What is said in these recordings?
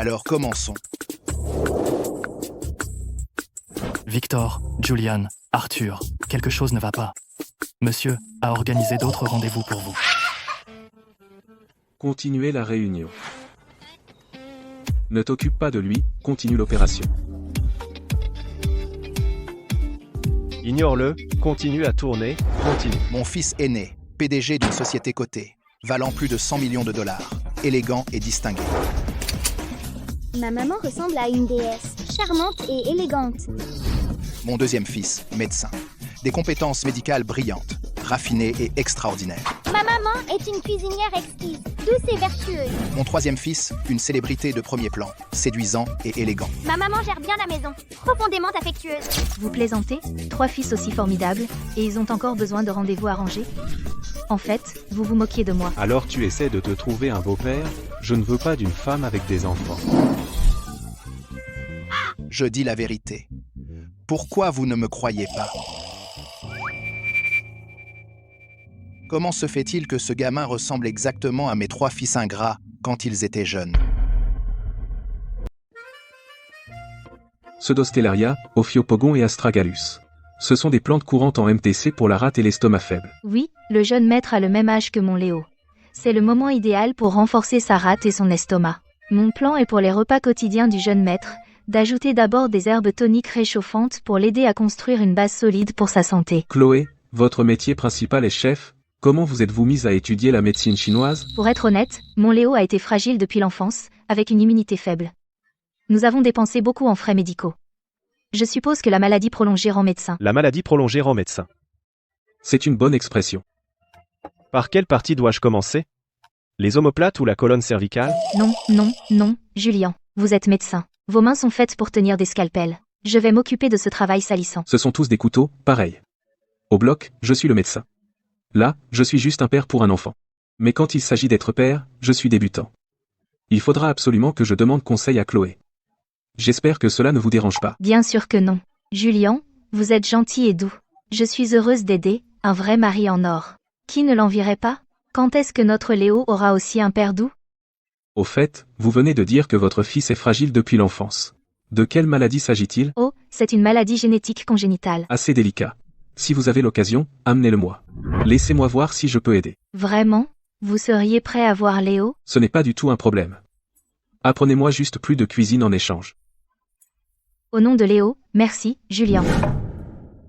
Alors commençons. Victor, Julian, Arthur, quelque chose ne va pas. Monsieur a organisé d'autres rendez-vous pour vous. Continuez la réunion. Ne t'occupe pas de lui, continue l'opération. Ignore-le, continue à tourner, continue. Mon fils aîné, PDG d'une société cotée, valant plus de 100 millions de dollars, élégant et distingué. Ma maman ressemble à une déesse, charmante et élégante. Mon deuxième fils, médecin, des compétences médicales brillantes, raffinées et extraordinaires. Ma maman est une cuisinière exquise, douce et vertueuse. Mon troisième fils, une célébrité de premier plan, séduisant et élégant. Ma maman gère bien la maison, profondément affectueuse. Vous plaisantez? 3 fils aussi formidables, et ils ont encore besoin de rendez-vous arrangés? En fait, vous vous moquiez de moi. Alors tu essaies de te trouver un beau-père? Je ne veux pas d'une femme avec des enfants. Je dis la vérité. Pourquoi vous ne me croyez pas? Comment se fait-il que ce gamin ressemble exactement à mes 3 fils ingrats quand ils étaient jeunes? Pseudostellaria, Ophiopogon et Astragalus. Ce sont des plantes courantes en MTC pour la rate et l'estomac faible. Oui, le jeune maître a le même âge que mon Léo. C'est le moment idéal pour renforcer sa rate et son estomac. Mon plan est pour les repas quotidiens du jeune maître, d'ajouter d'abord des herbes toniques réchauffantes pour l'aider à construire une base solide pour sa santé. Chloé, votre métier principal est chef. Comment vous êtes-vous mise à étudier la médecine chinoise? Pour être honnête, mon Léo a été fragile depuis l'enfance, avec une immunité faible. Nous avons dépensé beaucoup en frais médicaux. Je suppose que la maladie prolongée rend médecin. La maladie prolongée rend médecin. C'est une bonne expression. Par quelle partie dois-je commencer? Les omoplates ou la colonne cervicale? Non, non, non, Julien, vous êtes médecin. Vos mains sont faites pour tenir des scalpels. Je vais m'occuper de ce travail salissant. Ce sont tous des couteaux, pareil. Au bloc, je suis le médecin. Là, je suis juste un père pour un enfant. Mais quand il s'agit d'être père, je suis débutant. Il faudra absolument que je demande conseil à Chloé. J'espère que cela ne vous dérange pas. Bien sûr que non. Julien, vous êtes gentil et doux. Je suis heureuse d'aider, un vrai mari en or. Qui ne l'envierait pas? Quand est-ce que notre Léo aura aussi un père doux? Au fait, vous venez de dire que votre fils est fragile depuis l'enfance. De quelle maladie s'agit-il? Oh, c'est une maladie génétique congénitale. Assez délicat. Si vous avez l'occasion, amenez-le-moi. Laissez-moi voir si je peux aider. Vraiment? Vous seriez prêt à voir Léo? Ce n'est pas du tout un problème. Apprenez-moi juste plus de cuisine en échange. Au nom de Léo, merci, Julien.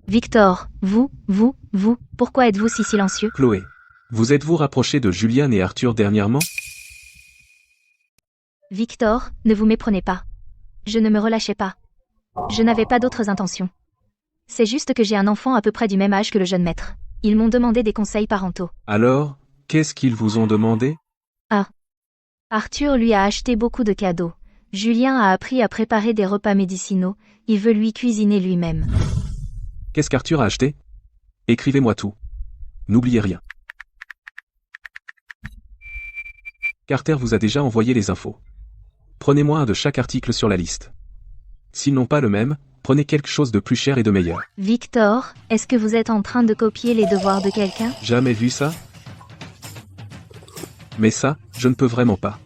Victor, vous, pourquoi êtes-vous si silencieux? Chloé, vous êtes-vous rapproché de Julian et Arthur dernièrement? Victor, ne vous méprenez pas. Je ne me relâchais pas. Je n'avais pas d'autres intentions. C'est juste que j'ai un enfant à peu près du même âge que le jeune maître. Ils m'ont demandé des conseils parentaux. Alors, qu'est-ce qu'ils vous ont demandé? Arthur lui a acheté beaucoup de cadeaux. Julien a appris à préparer des repas médicinaux. Il veut lui cuisiner lui-même. Qu'est-ce qu'Arthur a acheté? Écrivez-moi tout. N'oubliez rien. Carter vous a déjà envoyé les infos. Prenez-moi un de chaque article sur la liste. S'ils n'ont pas le même, prenez quelque chose de plus cher et de meilleur. Victor, est-ce que vous êtes en train de copier les devoirs de quelqu'un? Jamais vu ça? Mais ça, je ne peux vraiment pas.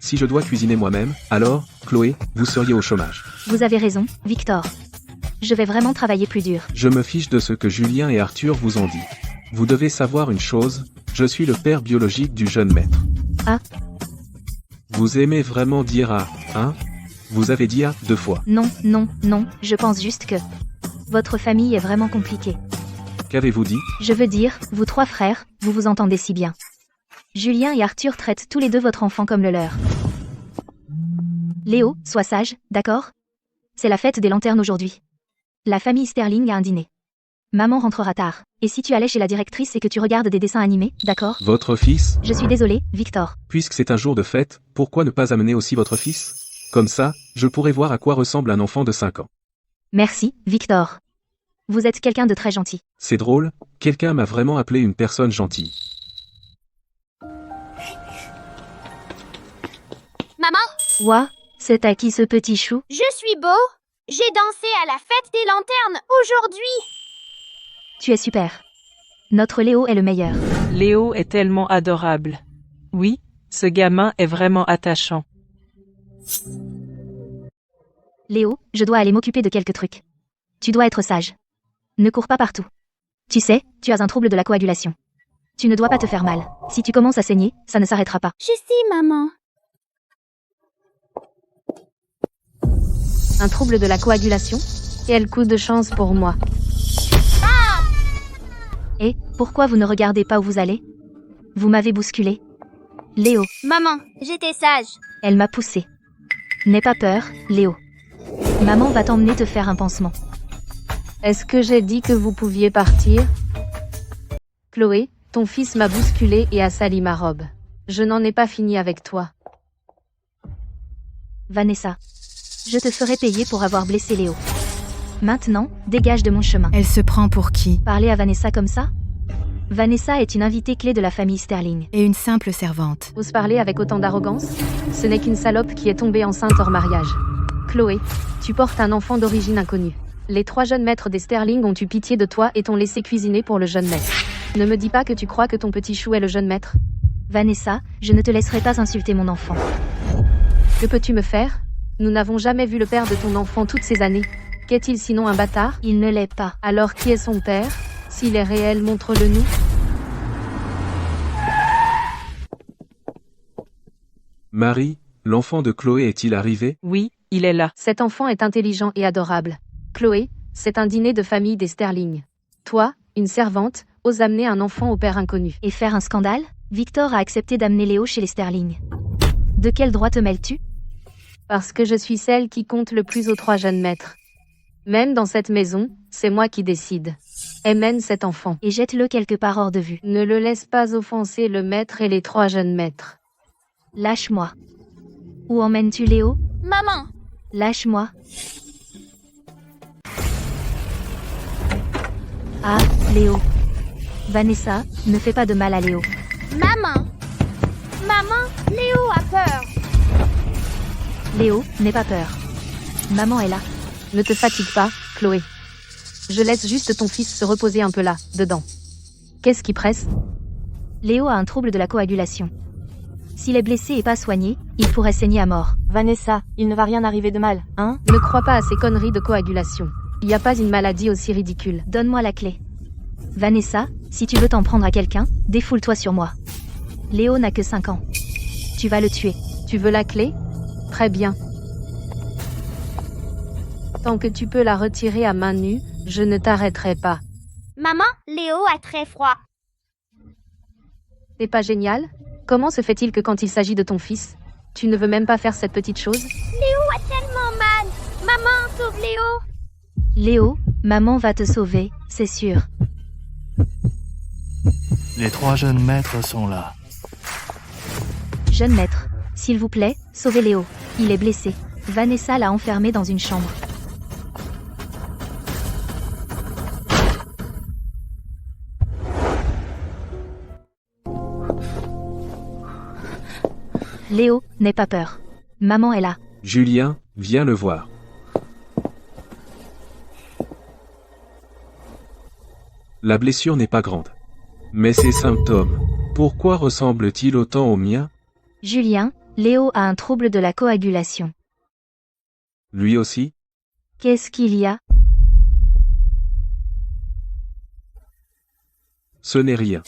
Si je dois cuisiner moi-même, alors, Chloé, vous seriez au chômage. Vous avez raison, Victor. Je vais vraiment travailler plus dur. Je me fiche de ce que Julien et Arthur vous ont dit. Vous devez savoir une chose, je suis le père biologique du jeune maître. Ah. Vous aimez vraiment dire hein? Vous avez dit 2 fois. Non, je pense juste que... Votre famille est vraiment compliquée. Qu'avez-vous dit? Je veux dire, vous 3 frères, vous vous entendez si bien. Julien et Arthur traitent tous les 2 votre enfant comme le leur. Léo, sois sage, d'accord? C'est la fête des lanternes aujourd'hui. La famille Sterling a un dîner. Maman rentrera tard. Et si tu allais chez la directrice et que tu regardes des dessins animés, d'accord? Votre fils? Je suis désolée, Victor. Puisque c'est un jour de fête, pourquoi ne pas amener aussi votre fils? Comme ça, je pourrais voir à quoi ressemble un enfant de 5 ans. Merci, Victor. Vous êtes quelqu'un de très gentil. C'est drôle, quelqu'un m'a vraiment appelé une personne gentille. Maman, Ouah, c'est à qui ce petit chou? je suis beau. J'ai dansé à la fête des lanternes aujourd'hui. Tu es super. Notre Léo est le meilleur. Léo est tellement adorable. Oui, ce gamin est vraiment attachant. Léo, je dois aller m'occuper de quelques trucs. Tu dois être sage. Ne cours pas partout. Tu sais, tu as un trouble de la coagulation. Tu ne dois pas te faire mal. Si tu commences à saigner, ça ne s'arrêtera pas. Je sais, maman. Un trouble de la coagulation? Quel coup de chance pour moi. Et, pourquoi vous ne regardez pas où vous allez? Vous m'avez bousculé. Léo, Maman, j'étais sage. elle m'a poussé. N'aie pas peur, Léo. Maman va t'emmener te faire un pansement. Est-ce que j'ai dit que vous pouviez partir? Chloé, ton fils m'a bousculé et a sali ma robe. Je n'en ai pas fini avec toi. Vanessa, je te ferai payer pour avoir blessé Léo. Maintenant, dégage de mon chemin. Elle se prend pour qui? Parler à Vanessa comme ça? Vanessa est une invitée clé de la famille Sterling. Et une simple servante. Ose parler avec autant d'arrogance? Ce n'est qu'une salope qui est tombée enceinte hors mariage. Chloé, tu portes un enfant d'origine inconnue. Les 3 jeunes maîtres des Sterling ont eu pitié de toi et t'ont laissé cuisiner pour le jeune maître. Ne me dis pas que tu crois que ton petit chou est le jeune maître. Vanessa, je ne te laisserai pas insulter mon enfant. Que peux-tu me faire? Nous n'avons jamais vu le père de ton enfant toutes ces années. Qu'est-il sinon un bâtard? Il ne l'est pas. Alors qui est son père? S'il est réel, montre-le nous. Marie, l'enfant de Chloé est-il arrivé? Oui, il est là. Cet enfant est intelligent et adorable. Chloé, c'est un dîner de famille des Sterling. Toi, une servante, ose amener un enfant au père inconnu. Et faire un scandale? Victor a accepté d'amener Léo chez les Sterling. De quel droit te mêles-tu? Parce que je suis celle qui compte le plus aux 3 jeunes maîtres. Même dans cette maison, c'est moi qui décide. Emmène cet enfant et jette-le quelque part hors de vue. Ne le laisse pas offenser le maître et les 3 jeunes maîtres. Lâche-moi. Où emmènes-tu Léo? Maman. Lâche-moi. Ah, Léo. Vanessa, ne fais pas de mal à Léo. Maman. Maman, Léo a peur. Léo, n'aie pas peur. Maman est là. Ne te fatigue pas, Chloé. Je laisse juste ton fils se reposer un peu là, dedans. Qu'est-ce qui presse? Léo a un trouble de la coagulation. S'il est blessé et pas soigné, il pourrait saigner à mort. Vanessa, il ne va rien arriver de mal, hein? Ne crois pas à ces conneries de coagulation. Il n'y a pas une maladie aussi ridicule. Donne-moi la clé. Vanessa, si tu veux t'en prendre à quelqu'un, défoule-toi sur moi. Léo n'a que 5 ans. Tu vas le tuer. Tu veux la clé? Très bien. Tant que tu peux la retirer à main nue, je ne t'arrêterai pas. Maman, Léo a très froid. C'est pas génial? Comment se fait-il que quand il s'agit de ton fils, tu ne veux même pas faire cette petite chose? Léo a tellement mal. Maman, sauve Léo. Léo, maman va te sauver, c'est sûr. Les 3 jeunes maîtres sont là. Jeune maître, s'il vous plaît, sauvez Léo. Il est blessé. Vanessa l'a enfermé dans une chambre. Léo, n'aie pas peur. Maman est là. Julien, viens le voir. La blessure n'est pas grande. Mais ses symptômes, pourquoi ressemblent-ils autant aux miens? Julien, Léo a un trouble de la coagulation. Lui aussi? Qu'est-ce qu'il y a? Ce n'est rien.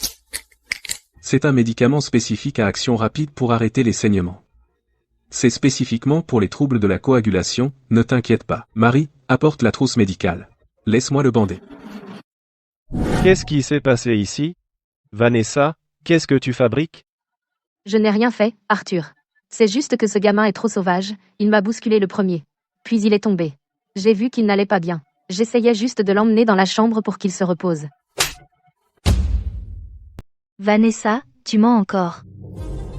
C'est un médicament spécifique à action rapide pour arrêter les saignements. C'est spécifiquement pour les troubles de la coagulation, ne t'inquiète pas. Marie, apporte la trousse médicale. Laisse-moi le bander. Qu'est-ce qui s'est passé ici? Vanessa, qu'est-ce que tu fabriques? Je n'ai rien fait, Arthur. C'est juste que ce gamin est trop sauvage, il m'a bousculé le premier. Puis il est tombé. J'ai vu qu'il n'allait pas bien. J'essayais juste de l'emmener dans la chambre pour qu'il se repose. Vanessa, tu mens encore.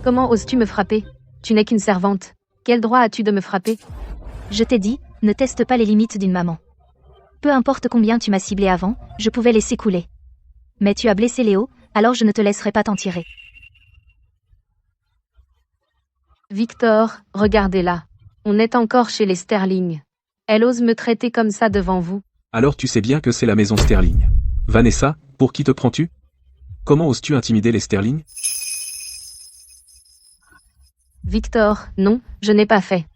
Comment oses-tu me frapper? Tu n'es qu'une servante. Quel droit as-tu de me frapper? Je t'ai dit, ne teste pas les limites d'une maman. Peu importe combien tu m'as ciblé avant, je pouvais laisser couler. Mais tu as blessé Léo, alors je ne te laisserai pas t'en tirer. Victor, regardez-la. On est encore chez les Sterling. Elle ose me traiter comme ça devant vous. Alors tu sais bien que c'est la maison Sterling. Vanessa, pour qui te prends-tu? Comment oses-tu intimider les Sterling? Victor, non, je n'ai pas fait.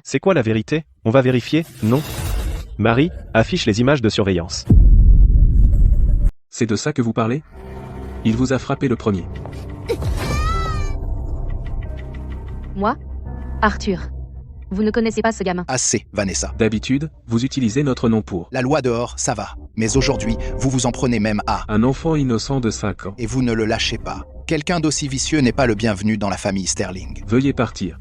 C'est quoi la vérité? On va vérifier, non? Marie, affiche les images de surveillance. C'est de ça que vous parlez? Il vous a frappé le premier. Moi? Arthur. Vous ne connaissez pas ce gamin. Assez, Vanessa. D'habitude, vous utilisez notre nom pour La loi dehors, ça va. Mais aujourd'hui, vous vous en prenez même à. un enfant innocent de 5 ans. Et vous ne le lâchez pas. Quelqu'un d'aussi vicieux n'est pas le bienvenu dans la famille Sterling. Veuillez partir.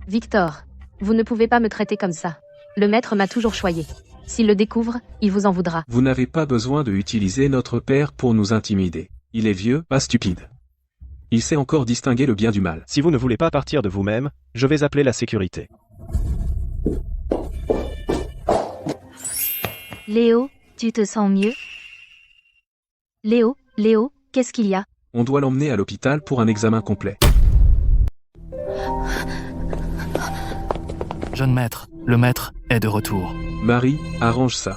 Victor, vous ne pouvez pas me traiter comme ça. Le maître m'a toujours choyé. S'il le découvre, il vous en voudra. Vous n'avez pas besoin de utiliser notre père pour nous intimider. Il est vieux, pas stupide. Il sait encore distinguer le bien du mal. Si vous ne voulez pas partir de vous-même, je vais appeler la sécurité. Léo, tu te sens mieux? Léo, qu'est-ce qu'il y a? On doit l'emmener à l'hôpital pour un examen complet. Jeune maître, le maître est de retour. Marie, arrange ça.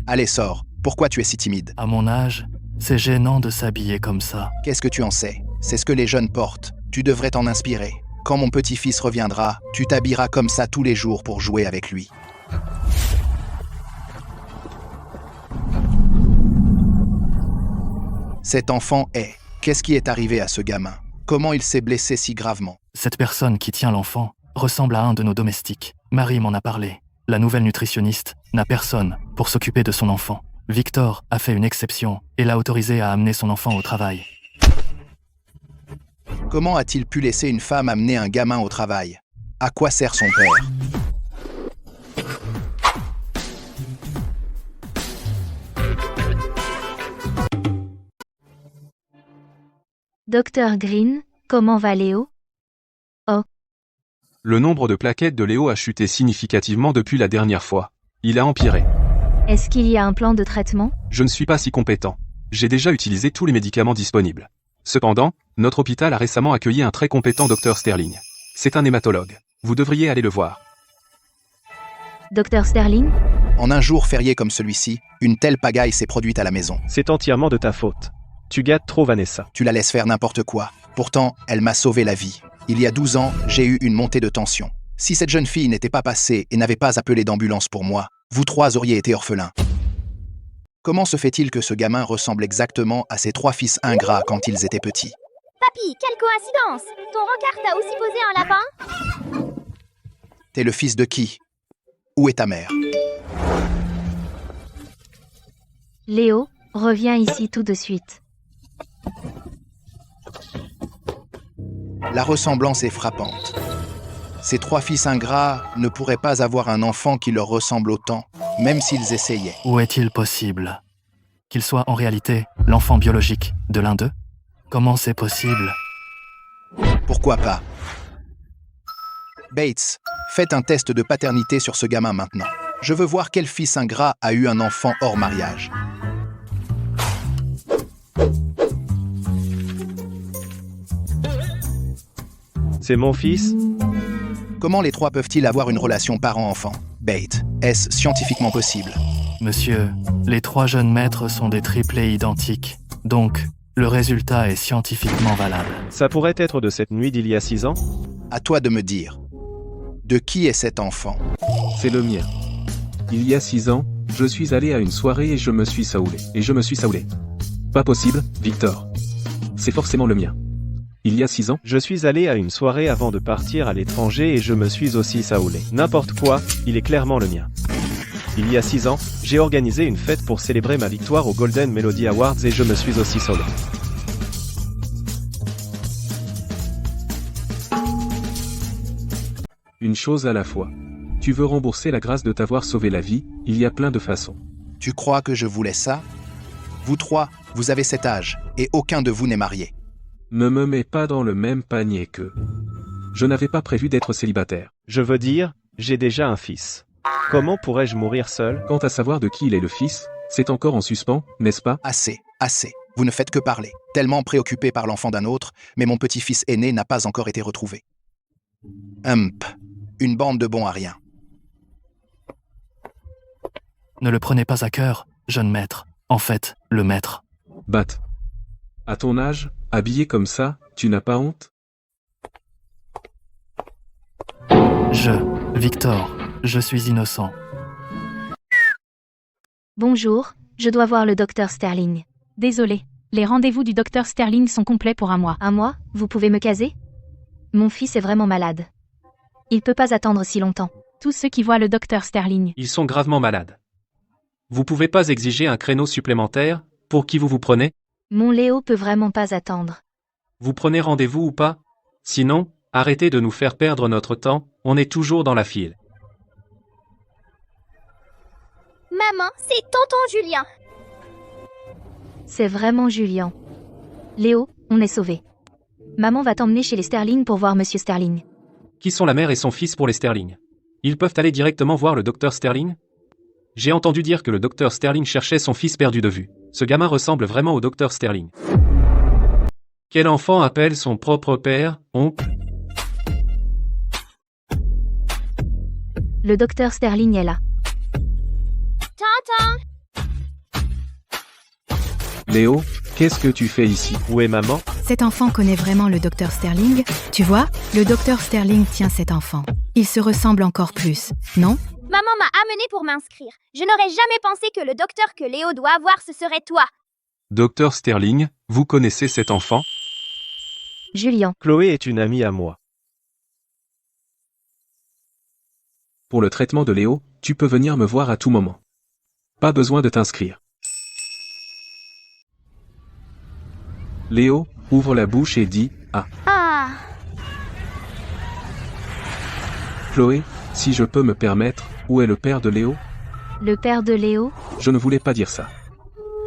Allez, sors. Pourquoi tu es si timide? À mon âge, c'est gênant de s'habiller comme ça. Qu'est-ce que tu en sais? C'est ce que les jeunes portent. Tu devrais t'en inspirer. Quand mon petit-fils reviendra, tu t'habilleras comme ça tous les jours pour jouer avec lui. Cet enfant est... Qu'est-ce qui est arrivé à ce gamin? Comment il s'est blessé si gravement? Cette personne qui tient l'enfant ressemble à un de nos domestiques. Marie m'en a parlé. La nouvelle nutritionniste n'a personne pour s'occuper de son enfant. Victor a fait une exception et l'a autorisé à amener son enfant au travail. Comment a-t-il pu laisser une femme amener un gamin au travail? À quoi sert son père? Docteur Green, comment va Léo? Le nombre de plaquettes de Léo a chuté significativement depuis la dernière fois. Il a empiré. Est-ce qu'il y a un plan de traitement? Je ne suis pas si compétent. J'ai déjà utilisé tous les médicaments disponibles. Cependant, notre hôpital a récemment accueilli un très compétent docteur Sterling. C'est un hématologue. Vous devriez aller le voir. Docteur Sterling? En un jour férié comme celui-ci, une telle pagaille s'est produite à la maison. C'est entièrement de ta faute. Tu gâtes trop Vanessa. Tu la laisses faire n'importe quoi. Pourtant, elle m'a sauvé la vie. Il y a 12 ans, j'ai eu une montée de tension. Si cette jeune fille n'était pas passée et n'avait pas appelé d'ambulance pour moi, vous trois auriez été orphelins. Comment se fait-il que ce gamin ressemble exactement à ses 3 fils ingrats quand ils étaient petits? Papy, quelle coïncidence! Ton rencard t'a aussi posé un lapin? T'es le fils de qui? Où est ta mère? Léo, reviens ici tout de suite. La ressemblance est frappante. Ces 3 fils ingrats ne pourraient pas avoir un enfant qui leur ressemble autant, même s'ils essayaient. Où est-il possible qu'il soit en réalité l'enfant biologique de l'un d'eux? Comment c'est possible? Pourquoi pas? Bates, faites un test de paternité sur ce gamin maintenant. Je veux voir quel fils ingrat a eu un enfant hors mariage. C'est mon fils? Comment les 3 peuvent-ils avoir une relation parent-enfant? Bates, est-ce scientifiquement possible? Monsieur, les 3 jeunes maîtres sont des triplés identiques. Donc, le résultat est scientifiquement valable. Ça pourrait être de cette nuit d'il y a 6 ans? À toi de me dire. De qui est cet enfant? C'est le mien. Il y a 6 ans, je suis allé à une soirée et je me suis saoulé. Pas possible, Victor. C'est forcément le mien. Il y a 6 ans, Je suis allé à une soirée avant de partir à l'étranger et je me suis aussi saoulé. N'importe quoi, il est clairement le mien. Il y a 6 ans, j'ai organisé une fête pour célébrer ma victoire aux Golden Melody Awards et je me suis aussi saoulé. une chose à la fois. Tu veux rembourser la grâce de t'avoir sauvé la vie, il y a plein de façons. Tu crois que je voulais ça? Vous 3, vous avez cet âge, et aucun de vous n'est marié. Ne me mets pas dans le même panier qu'eux. Je n'avais pas prévu d'être célibataire. Je veux dire, j'ai déjà un fils. Comment pourrais-je mourir seul? Quant à savoir de qui il est le fils, c'est encore en suspens, n'est-ce pas? Assez, assez. Vous ne faites que parler. Tellement préoccupé par l'enfant d'un autre, mais mon petit-fils aîné n'a pas encore été retrouvé. Une bande de bons à rien. Ne le prenez pas à cœur, jeune maître. En fait, le maître. Bat. À ton âge, habillé comme ça, tu n'as pas honte? Victor, je suis innocent. Bonjour, je dois voir le docteur Sterling. Désolé, les rendez-vous du docteur Sterling sont complets pour un mois. Un mois, vous pouvez me caser? Mon fils est vraiment malade. Il peut pas attendre si longtemps. Tous ceux qui voient le docteur Sterling. Ils sont gravement malades. Vous pouvez pas exiger un créneau supplémentaire? Pour qui vous prenez? Mon Léo peut vraiment pas attendre. Vous prenez rendez-vous ou pas? Sinon, arrêtez de nous faire perdre notre temps, on est toujours dans la file. Maman, c'est tonton Julien. C'est vraiment Julien. Léo, on est sauvés. Maman va t'emmener chez les Sterling pour voir Monsieur Sterling. Qui sont la mère et son fils pour les Sterling? Ils peuvent aller directement voir le docteur Sterling? J'ai entendu dire que le docteur Sterling cherchait son fils perdu de vue. Ce gamin ressemble vraiment au docteur Sterling. Quel enfant appelle son propre père, oncle? Le docteur Sterling est là. Tonton! Léo, qu'est-ce que tu fais ici? Où est maman? Cet enfant connaît vraiment le docteur Sterling. Tu vois, le docteur Sterling tient cet enfant. Il se ressemble encore plus, non? Maman m'a amené pour m'inscrire. Je n'aurais jamais pensé que le docteur que Léo doit avoir, ce serait toi. Docteur Sterling, vous connaissez cet enfant? Julien. Chloé est une amie à moi. Pour le traitement de Léo, tu peux venir me voir à tout moment. Pas besoin de t'inscrire. Léo, ouvre la bouche et dis « Ah ». Ah. Chloé, si je peux me permettre, où est le père de Léo? Le père de Léo? Je ne voulais pas dire ça.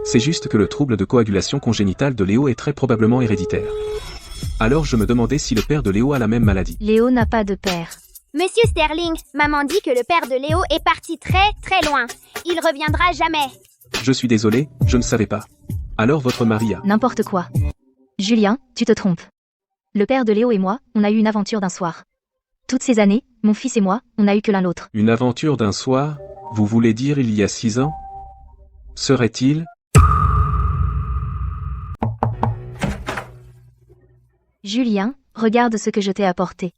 C'est juste que le trouble de coagulation congénitale de Léo est très probablement héréditaire. Alors je me demandais si le père de Léo a la même maladie. Léo n'a pas de père. Monsieur Sterling, maman dit que le père de Léo est parti très très loin. Il reviendra jamais. Je suis désolé, je ne savais pas. Alors votre mari a... N'importe quoi. Julien, tu te trompes. Le père de Léo et moi, on a eu une aventure d'un soir. Toutes ces années, mon fils et moi, on n'a eu que l'un l'autre. Une aventure d'un soir, vous voulez dire il y a 6 ans? Serait-il? Julien, regarde ce que je t'ai apporté.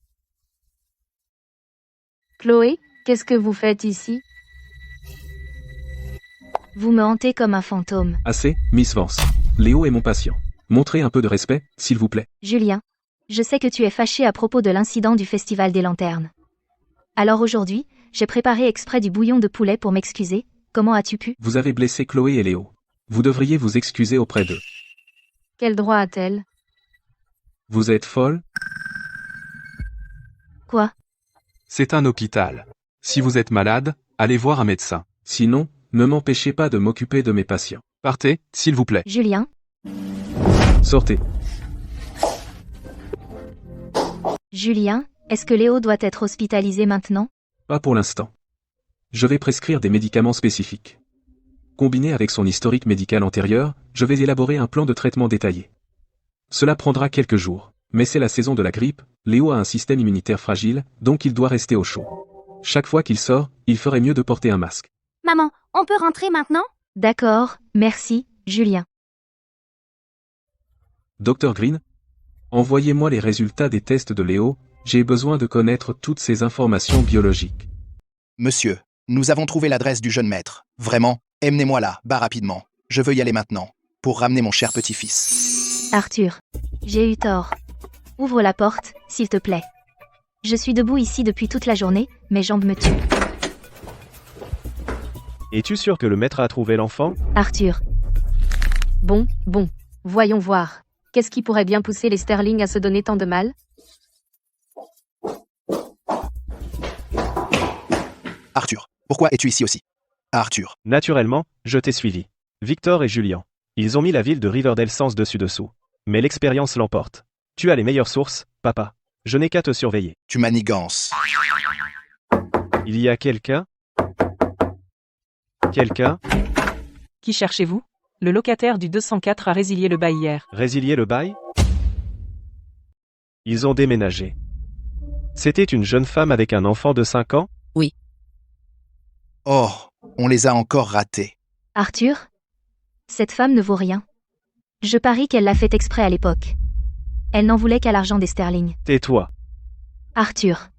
Chloé, qu'est-ce que vous faites ici? Vous me hantez comme un fantôme. Assez, Miss Vance. Léo est mon patient. Montrez un peu de respect, s'il vous plaît. Julien, je sais que tu es fâché à propos de l'incident du Festival des Lanternes. Alors aujourd'hui, j'ai préparé exprès du bouillon de poulet pour m'excuser. Comment as-tu pu? Vous avez blessé Chloé et Léo. Vous devriez vous excuser auprès d'eux. Quel droit a-t-elle? Vous êtes folle? Quoi? C'est un hôpital. Si vous êtes malade, allez voir un médecin. Sinon, ne m'empêchez pas de m'occuper de mes patients. Partez, s'il vous plaît. Julien? Sortez. Julien, est-ce que Léo doit être hospitalisé maintenant? Pas pour l'instant. Je vais prescrire des médicaments spécifiques. Combiné avec son historique médical antérieur, je vais élaborer un plan de traitement détaillé. Cela prendra quelques jours, mais c'est la saison de la grippe, Léo a un système immunitaire fragile, donc il doit rester au chaud. Chaque fois qu'il sort, il ferait mieux de porter un masque. Maman, on peut rentrer maintenant? D'accord, merci, Julien. Dr Green, envoyez-moi les résultats des tests de Léo, j'ai besoin de connaître toutes ces informations biologiques. Monsieur, nous avons trouvé l'adresse du jeune maître. Vraiment, emmenez-moi là, bas rapidement. Je veux y aller maintenant, pour ramener mon cher petit-fils. Arthur, j'ai eu tort. Ouvre la porte, s'il te plaît. Je suis debout ici depuis toute la journée, mes jambes me tuent. Es-tu sûr que le maître a trouvé l'enfant? Arthur. Bon, voyons voir. Qu'est-ce qui pourrait bien pousser les Sterling à se donner tant de mal? Arthur, pourquoi es-tu ici aussi? Arthur. Naturellement, je t'ai suivi. Victor et Julien. Ils ont mis la ville de Riverdale sens dessus-dessous. Mais l'expérience l'emporte. Tu as les meilleures sources, papa. Je n'ai qu'à te surveiller. Tu manigances. Il y a quelqu'un? Quelqu'un? Qui cherchez-vous? Le locataire du 204 a résilié le bail hier. Résilier le bail? Ils ont déménagé. C'était une jeune femme avec un enfant de 5 ans? Oh, on les a encore ratés. Arthur? Cette femme ne vaut rien. Je parie qu'elle l'a fait exprès à l'époque. Elle n'en voulait qu'à l'argent des Sterling. Tais-toi. Arthur.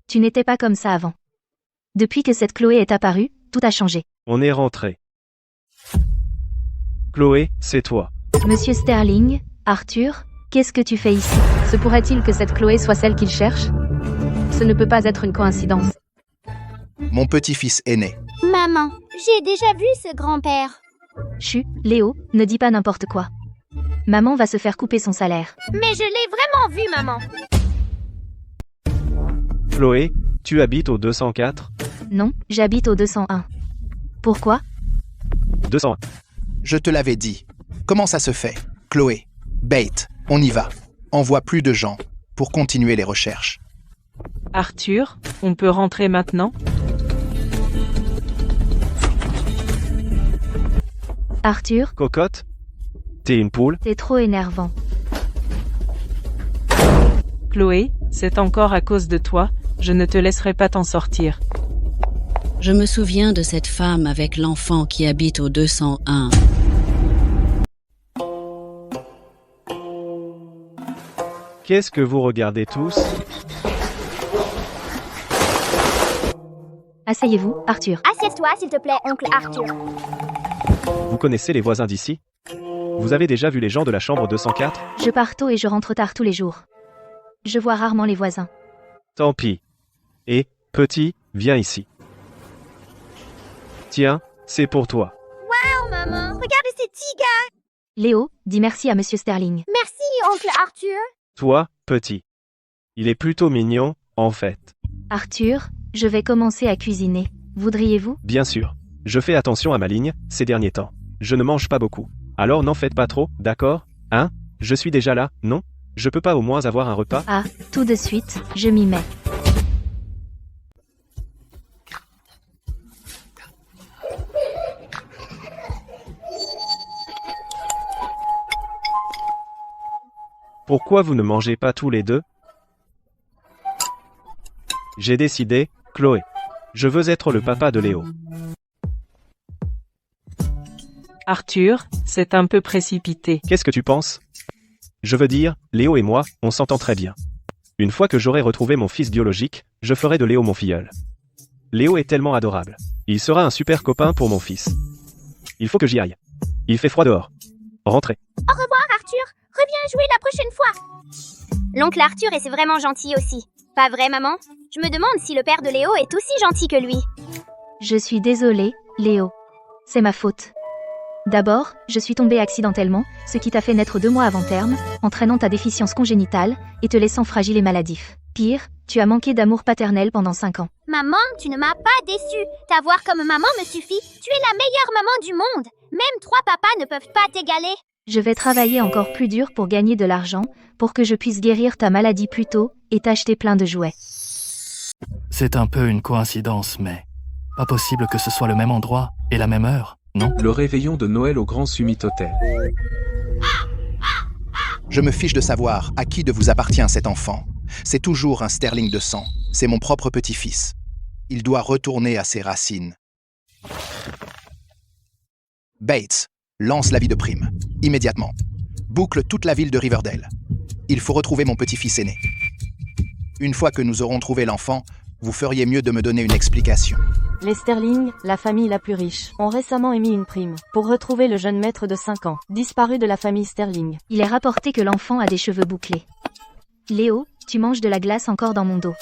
Tu n'étais pas comme ça avant. Depuis que cette Chloé est apparue, tout a changé. On est rentré. Chloé, c'est toi. Monsieur Sterling, Arthur, qu'est-ce que tu fais ici? Se pourrait-il que cette Chloé soit celle qu'il cherche? Ce ne peut pas être une coïncidence. Mon petit-fils aîné. Maman, j'ai déjà vu ce grand-père. Chut, Léo, ne dis pas n'importe quoi. Maman va se faire couper son salaire. Mais je l'ai vraiment vu, maman. Chloé, tu habites au 204? Non, j'habite au 201. Pourquoi? 201. Je te l'avais dit. Comment ça se fait? Chloé, Bate, on y va. Envoie plus de gens pour continuer les recherches. Arthur, on peut rentrer maintenant? Arthur, Cocotte? T'es une poule? t'es trop énervant. Chloé, c'est encore à cause de toi, je ne te laisserai pas t'en sortir. Je me souviens de cette femme avec l'enfant qui habite au 201. Qu'est-ce que vous regardez tous? Asseyez-vous, Arthur. Assieds-toi, s'il te plaît, oncle Arthur. Vous connaissez les voisins d'ici? Vous avez déjà vu les gens de la chambre 204? Je pars tôt et je rentre tard tous les jours. Je vois rarement les voisins. Tant pis. Et, petit, viens ici. Tiens, c'est pour toi. Oh, maman, regarde ces petits gars. Léo, dis merci à Monsieur Sterling. Merci, oncle Arthur. Toi, petit. Il est plutôt mignon, en fait. Arthur, je vais commencer à cuisiner. Voudriez-vous? Bien sûr. Je fais attention à ma ligne, ces derniers temps. Je ne mange pas beaucoup. Alors n'en faites pas trop, d'accord? Hein? Je suis déjà là, non? Je peux pas au moins avoir un repas? Ah, tout de suite, je m'y mets. Pourquoi vous ne mangez pas tous les deux? J'ai décidé, Chloé. Je veux être le papa de Léo. Arthur, c'est un peu précipité. Qu'est-ce que tu penses? Je veux dire, Léo et moi, on s'entend très bien. Une fois que j'aurai retrouvé mon fils biologique, je ferai de Léo mon filleul. Léo est tellement adorable. Il sera un super copain pour mon fils. Il faut que j'y aille. Il fait froid dehors. Rentrez. Au revoir, Arthur. Reviens jouer la prochaine fois. L'oncle Arthur est vraiment gentil aussi. Pas vrai, maman? Je me demande si le père de Léo est aussi gentil que lui. Je suis désolée, Léo. C'est ma faute. D'abord, je suis tombée accidentellement, ce qui t'a fait naître 2 mois avant terme, entraînant ta déficience congénitale et te laissant fragile et maladif. Pire, tu as manqué d'amour paternel pendant 5 ans. Maman, tu ne m'as pas déçue. T'avoir comme maman me suffit. Tu es la meilleure maman du monde. Même 3 papas ne peuvent pas t'égaler. Je vais travailler encore plus dur pour gagner de l'argent, pour que je puisse guérir ta maladie plus tôt et t'acheter plein de jouets. C'est un peu une coïncidence, mais pas possible que ce soit le même endroit et la même heure, non? Le réveillon de Noël au Grand Summit Hotel. Je me fiche de savoir à qui de vous appartient cet enfant. C'est toujours un Sterling de sang. C'est mon propre petit-fils. Il doit retourner à ses racines. Bates, lance l'avis de prime. Immédiatement. Boucle toute la ville de Riverdale. Il faut retrouver mon petit-fils aîné. Une fois que nous aurons trouvé l'enfant, vous feriez mieux de me donner une explication. Les Sterling, la famille la plus riche, ont récemment émis une prime pour retrouver le jeune maître de 5 ans, disparu de la famille Sterling. Il est rapporté que l'enfant a des cheveux bouclés. Léo, tu manges de la glace encore dans mon dos.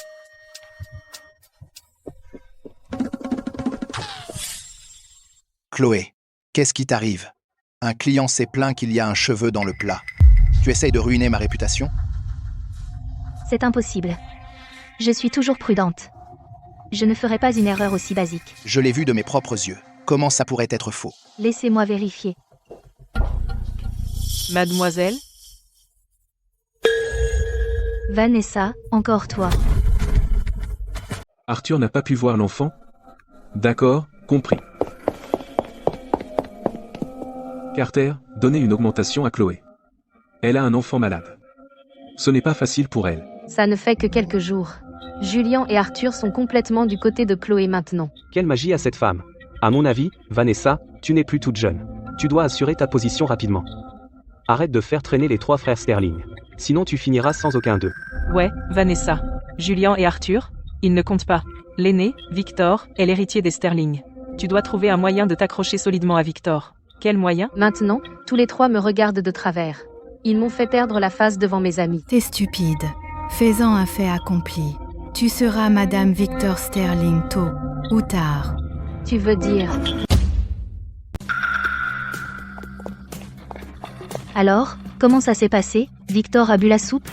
Chloé, qu'est-ce qui t'arrive? Un client s'est plaint qu'il y a un cheveu dans le plat. Tu essayes de ruiner ma réputation? C'est impossible. Je suis toujours prudente. Je ne ferai pas une erreur aussi basique. Je l'ai vu de mes propres yeux. Comment ça pourrait être faux? Laissez-moi vérifier. Mademoiselle? Vanessa, encore toi. Arthur n'a pas pu voir l'enfant? D'accord, compris. Carter, donnez une augmentation à Chloé. Elle a un enfant malade. Ce n'est pas facile pour elle. Ça ne fait que quelques jours. Julian et Arthur sont complètement du côté de Chloé maintenant. Quelle magie a cette femme? À mon avis, Vanessa, tu n'es plus toute jeune. Tu dois assurer ta position rapidement. Arrête de faire traîner les 3 frères Sterling. Sinon tu finiras sans aucun d'eux. Ouais, Vanessa. Julian et Arthur? Il ne compte pas. L'aîné, Victor, est l'héritier des Sterling. Tu dois trouver un moyen de t'accrocher solidement à Victor. Quel moyen? Maintenant, tous les trois me regardent de travers. Ils m'ont fait perdre la face devant mes amis. T'es stupide. Fais-en un fait accompli. Tu seras Madame Victor Sterling tôt ou tard. Tu veux dire... Alors, comment ça s'est passé? Victor a bu la soupe?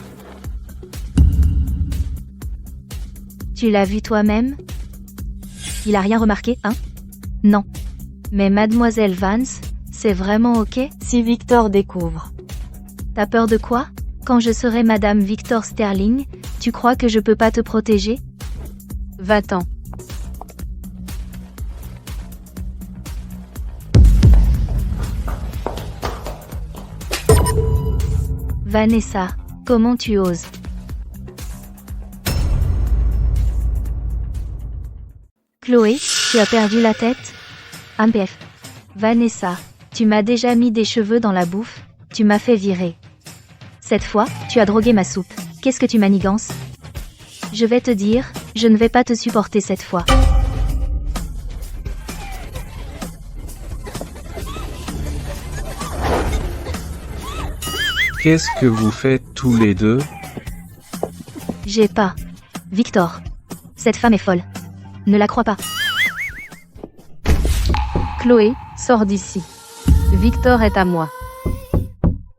Tu l'as vu toi-même? Il a rien remarqué, hein? Non. Mais Mademoiselle Vance, c'est vraiment ok? Si Victor découvre. T'as peur de quoi? Quand je serai Madame Victor Sterling, tu crois que je peux pas te protéger? Va-t'en. Vanessa, comment tu oses? Chloé, tu as perdu la tête? MPF. Vanessa, tu m'as déjà mis des cheveux dans la bouffe, tu m'as fait virer. Cette fois, tu as drogué ma soupe. Qu'est-ce que tu manigances? Je vais te dire, je ne vais pas te supporter cette fois. Qu'est-ce que vous faites tous les deux? J'ai pas. Victor. Cette femme est folle. Ne la crois pas. Chloé, sors d'ici. Victor est à moi.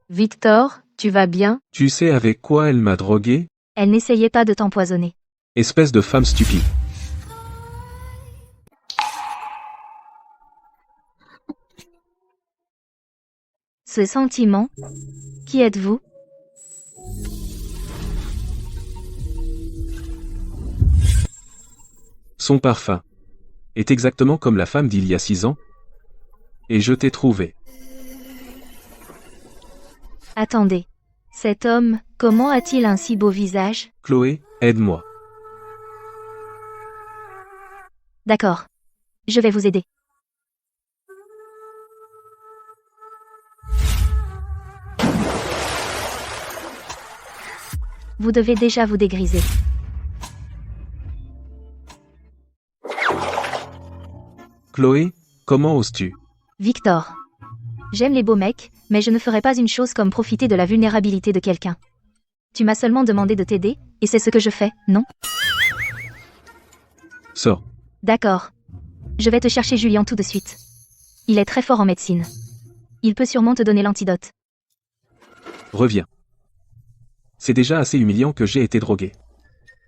Victor, tu vas bien? Tu sais avec quoi elle m'a drogué? Elle n'essayait pas de t'empoisonner. Espèce de femme stupide. Ce sentiment? Qui êtes-vous? Son parfum est exactement comme la femme d'il y a 6 ans. Et je t'ai trouvé. Attendez. Cet homme, comment a-t-il un si beau visage? Chloé, aide-moi. D'accord. Je vais vous aider. Vous devez déjà vous dégriser. Chloé, comment oses-tu? Victor. J'aime les beaux mecs, mais je ne ferai pas une chose comme profiter de la vulnérabilité de quelqu'un. Tu m'as seulement demandé de t'aider, et c'est ce que je fais, non? Sors. D'accord. Je vais te chercher Julien tout de suite. Il est très fort en médecine. Il peut sûrement te donner l'antidote. Reviens. C'est déjà assez humiliant que j'ai été drogué.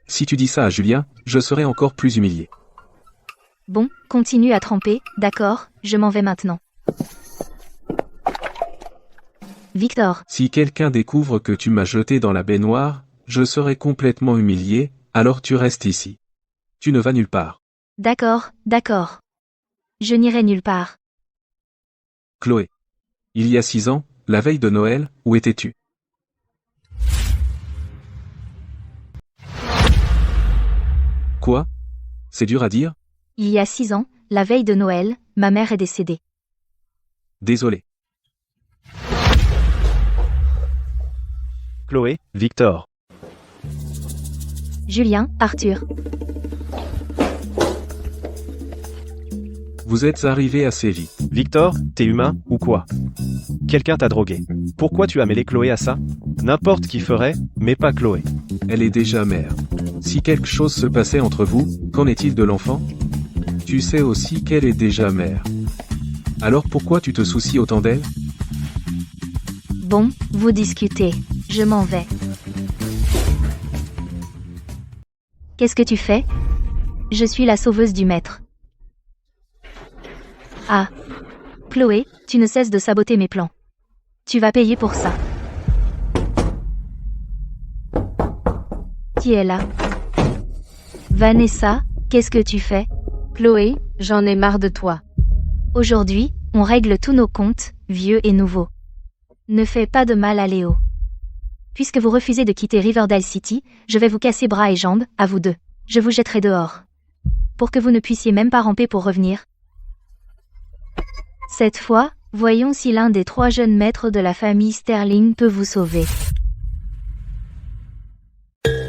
Si tu dis ça à Julien, je serai encore plus humilié. Bon, continue à tremper, d'accord, je m'en vais maintenant. Victor. Si quelqu'un découvre que tu m'as jeté dans la baignoire, je serai complètement humilié, alors tu restes ici. Tu ne vas nulle part. D'accord, d'accord. Je n'irai nulle part. Chloé. Il y a 6 ans, la veille de Noël, où étais-tu? Quoi? C'est dur à dire? Il y a 6 ans, la veille de Noël, ma mère est décédée. Désolé. Chloé, Victor. Julien, Arthur. Vous êtes arrivés assez vite. Victor, t'es humain, ou quoi? Quelqu'un t'a drogué. Pourquoi tu as mêlé Chloé à ça? N'importe qui ferait, mais pas Chloé. Elle est déjà mère. Si quelque chose se passait entre vous, qu'en est-il de l'enfant? Tu sais aussi qu'elle est déjà mère. Alors pourquoi tu te soucies autant d'elle? Bon, vous discutez. Je m'en vais. Qu'est-ce que tu fais? Je suis la sauveuse du maître. Ah. Chloé, tu ne cesses de saboter mes plans. Tu vas payer pour ça. Qui est là? Vanessa, qu'est-ce que tu fais? Chloé, j'en ai marre de toi. Aujourd'hui, on règle tous nos comptes, vieux et nouveaux. Ne fais pas de mal à Léo. Puisque vous refusez de quitter Riverdale City, je vais vous casser bras et jambes, à vous deux. Je vous jetterai dehors. Pour que vous ne puissiez même pas ramper pour revenir. Cette fois, voyons si l'un des 3 jeunes maîtres de la famille Sterling peut vous sauver.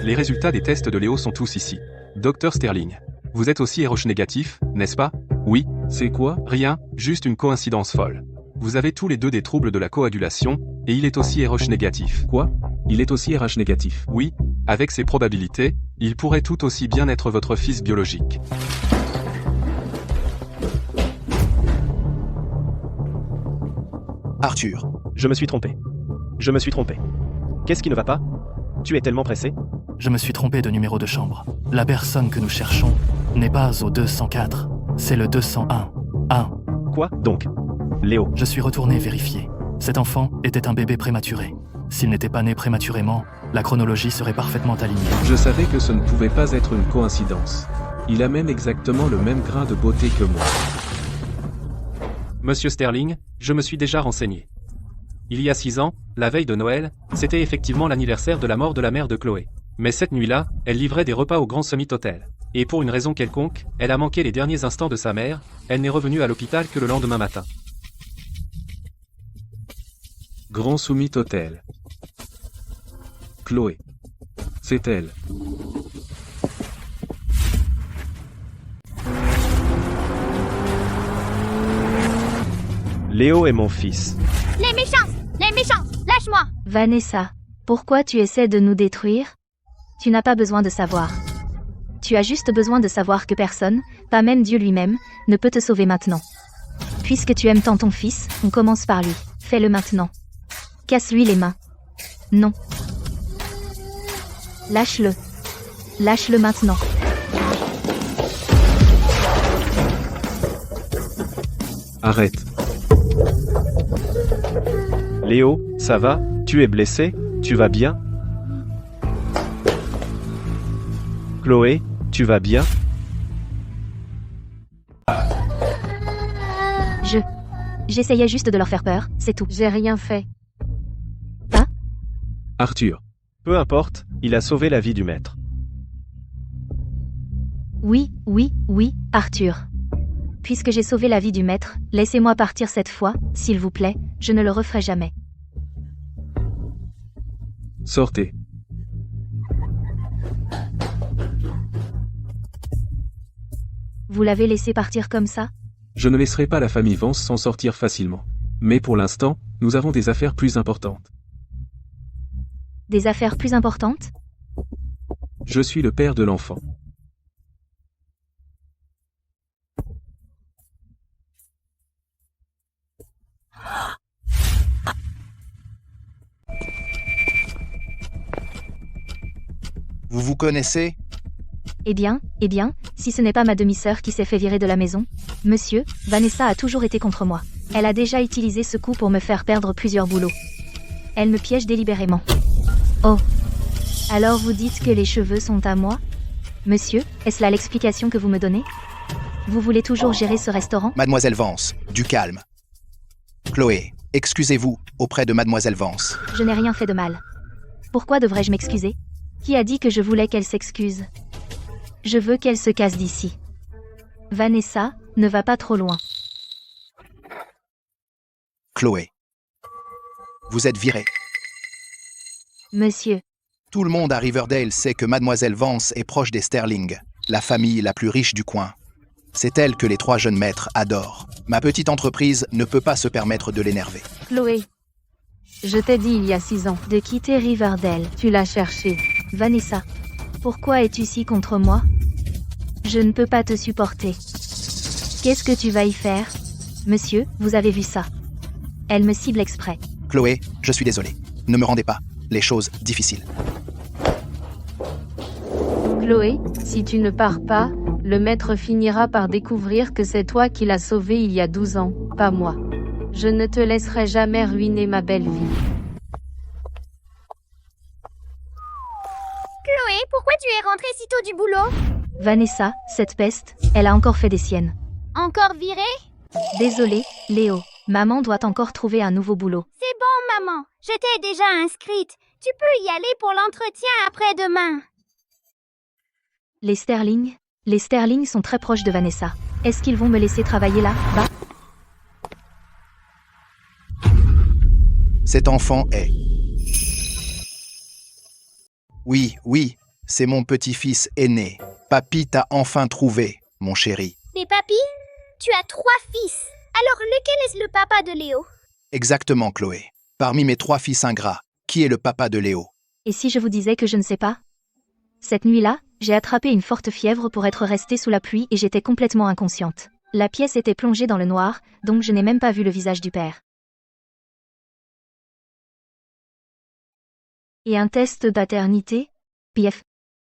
Les résultats des tests de Léo sont tous ici. Dr Sterling. Vous êtes aussi RH négatif, n'est-ce pas? Oui, c'est quoi? Rien, juste une coïncidence folle. Vous avez tous les deux des troubles de la coagulation, et il est aussi RH négatif. Quoi? Il est aussi RH négatif. Oui, avec ces probabilités, il pourrait tout aussi bien être votre fils biologique. Arthur. Je me suis trompé. Je me suis trompé. Qu'est-ce qui ne va pas? Tu es tellement pressé? Je me suis trompé de numéro de chambre. La personne que nous cherchons n'est pas au 204, c'est le 201. Quoi, donc? Léo. Je suis retourné vérifier. Cet enfant était un bébé prématuré. S'il n'était pas né prématurément, la chronologie serait parfaitement alignée. Je savais que ce ne pouvait pas être une coïncidence. Il a même exactement le même grain de beauté que moi. Monsieur Sterling, je me suis déjà renseigné. Il y a 6 ans, la veille de Noël, c'était effectivement l'anniversaire de la mort de la mère de Chloé. Mais cette nuit-là, elle livrait des repas au Grand Summit Hotel. Et pour une raison quelconque, elle a manqué les derniers instants de sa mère, elle n'est revenue à l'hôpital que le lendemain matin. Grand Summit Hotel. Chloé. C'est elle. Léo est mon fils. Les méchants! Les méchants! Lâche-moi! Vanessa, pourquoi tu essaies de nous détruire? Tu n'as pas besoin de savoir. Tu as juste besoin de savoir que personne, pas même Dieu lui-même, ne peut te sauver maintenant. Puisque tu aimes tant ton fils, on commence par lui. Fais-le maintenant. Casse-lui les mains. Non. Lâche-le. Lâche-le maintenant. Arrête. Léo, ça va? Tu es blessé? Tu vas bien? Chloé, tu vas bien? J'essayais juste de leur faire peur, c'est tout. J'ai rien fait. Arthur. Peu importe, il a sauvé la vie du maître. Oui, Arthur. Puisque j'ai sauvé la vie du maître, laissez-moi partir cette fois, s'il vous plaît, je ne le referai jamais. Sortez. Vous l'avez laissé partir comme ça? Je ne laisserai pas la famille Vance s'en sortir facilement. Mais pour l'instant, nous avons des affaires plus importantes. Des affaires plus importantes? Je suis le père de l'enfant. Vous vous connaissez? Eh bien, si ce n'est pas ma demi-sœur qui s'est fait virer de la maison. Monsieur, Vanessa a toujours été contre moi. Elle a déjà utilisé ce coup pour me faire perdre plusieurs boulots. Elle me piège délibérément. Oh. Alors vous dites que les cheveux sont à moi? Monsieur, est-ce là l'explication que vous me donnez? Vous voulez toujours gérer ce restaurant? Mademoiselle Vance, du calme. Chloé, excusez-vous auprès de Mademoiselle Vance. Je n'ai rien fait de mal. Pourquoi devrais-je m'excuser? Qui a dit que je voulais qu'elle s'excuse? Je veux qu'elle se casse d'ici. Vanessa, ne va pas trop loin. Chloé. Vous êtes virée. Monsieur. Tout le monde à Riverdale sait que Mademoiselle Vance est proche des Sterling, la famille la plus riche du coin. C'est elle que les 3 jeunes maîtres adorent. Ma petite entreprise ne peut pas se permettre de l'énerver. Chloé. Je t'ai dit il y a 6 ans de quitter Riverdale. Tu l'as cherché. Vanessa. Pourquoi es-tu si contre moi? Je ne peux pas te supporter. Qu'est-ce que tu vas y faire? Monsieur, vous avez vu ça. Elle me cible exprès. Chloé, je suis désolé. Ne me rendez pas les choses difficiles. Chloé, si tu ne pars pas, le maître finira par découvrir que c'est toi qui l'as sauvé il y a 12 ans, pas moi. Je ne te laisserai jamais ruiner ma belle vie. Chloé, pourquoi tu es rentrée si tôt du boulot? Vanessa, cette peste, elle a encore fait des siennes. Encore virée? Désolée, Léo. Maman doit encore trouver un nouveau boulot. C'est bon, maman. Je t'ai déjà inscrite. Tu peux y aller pour l'entretien après-demain. Les Sterling sont très proches de Vanessa. Est-ce qu'ils vont me laisser travailler là, bas? Cet enfant est... Oui, c'est mon petit-fils aîné. Papy t'a enfin trouvé, mon chéri. Mais papy, tu as 3 fils. Alors lequel est le papa de Léo? Exactement, Chloé. Parmi mes 3 fils ingrats, qui est le papa de Léo? Et si je vous disais que je ne sais pas? Cette nuit-là, j'ai attrapé une forte fièvre pour être restée sous la pluie et j'étais complètement inconsciente. La pièce était plongée dans le noir, donc je n'ai même pas vu le visage du père. Et un test paternité? PF.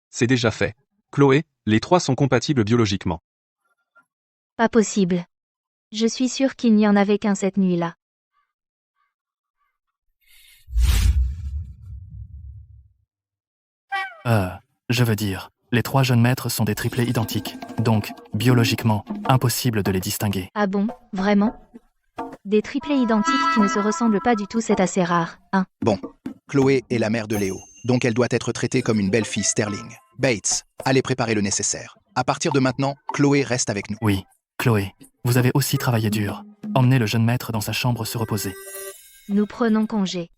C'est déjà fait. Chloé, les 3 sont compatibles biologiquement. Pas possible. Je suis sûre qu'il n'y en avait qu'un cette nuit-là. Je veux dire, les 3 jeunes maîtres sont des triplés identiques, donc, biologiquement, impossible de les distinguer. Ah bon, vraiment? Des triplés identiques qui ne se ressemblent pas du tout, c'est assez rare, hein? Bon, Chloé est la mère de Léo, donc elle doit être traitée comme une belle-fille Sterling. Bates, allez préparer le nécessaire. À partir de maintenant, Chloé reste avec nous. Oui, Chloé, vous avez aussi travaillé dur. Emmenez le jeune maître dans sa chambre se reposer. Nous prenons congé.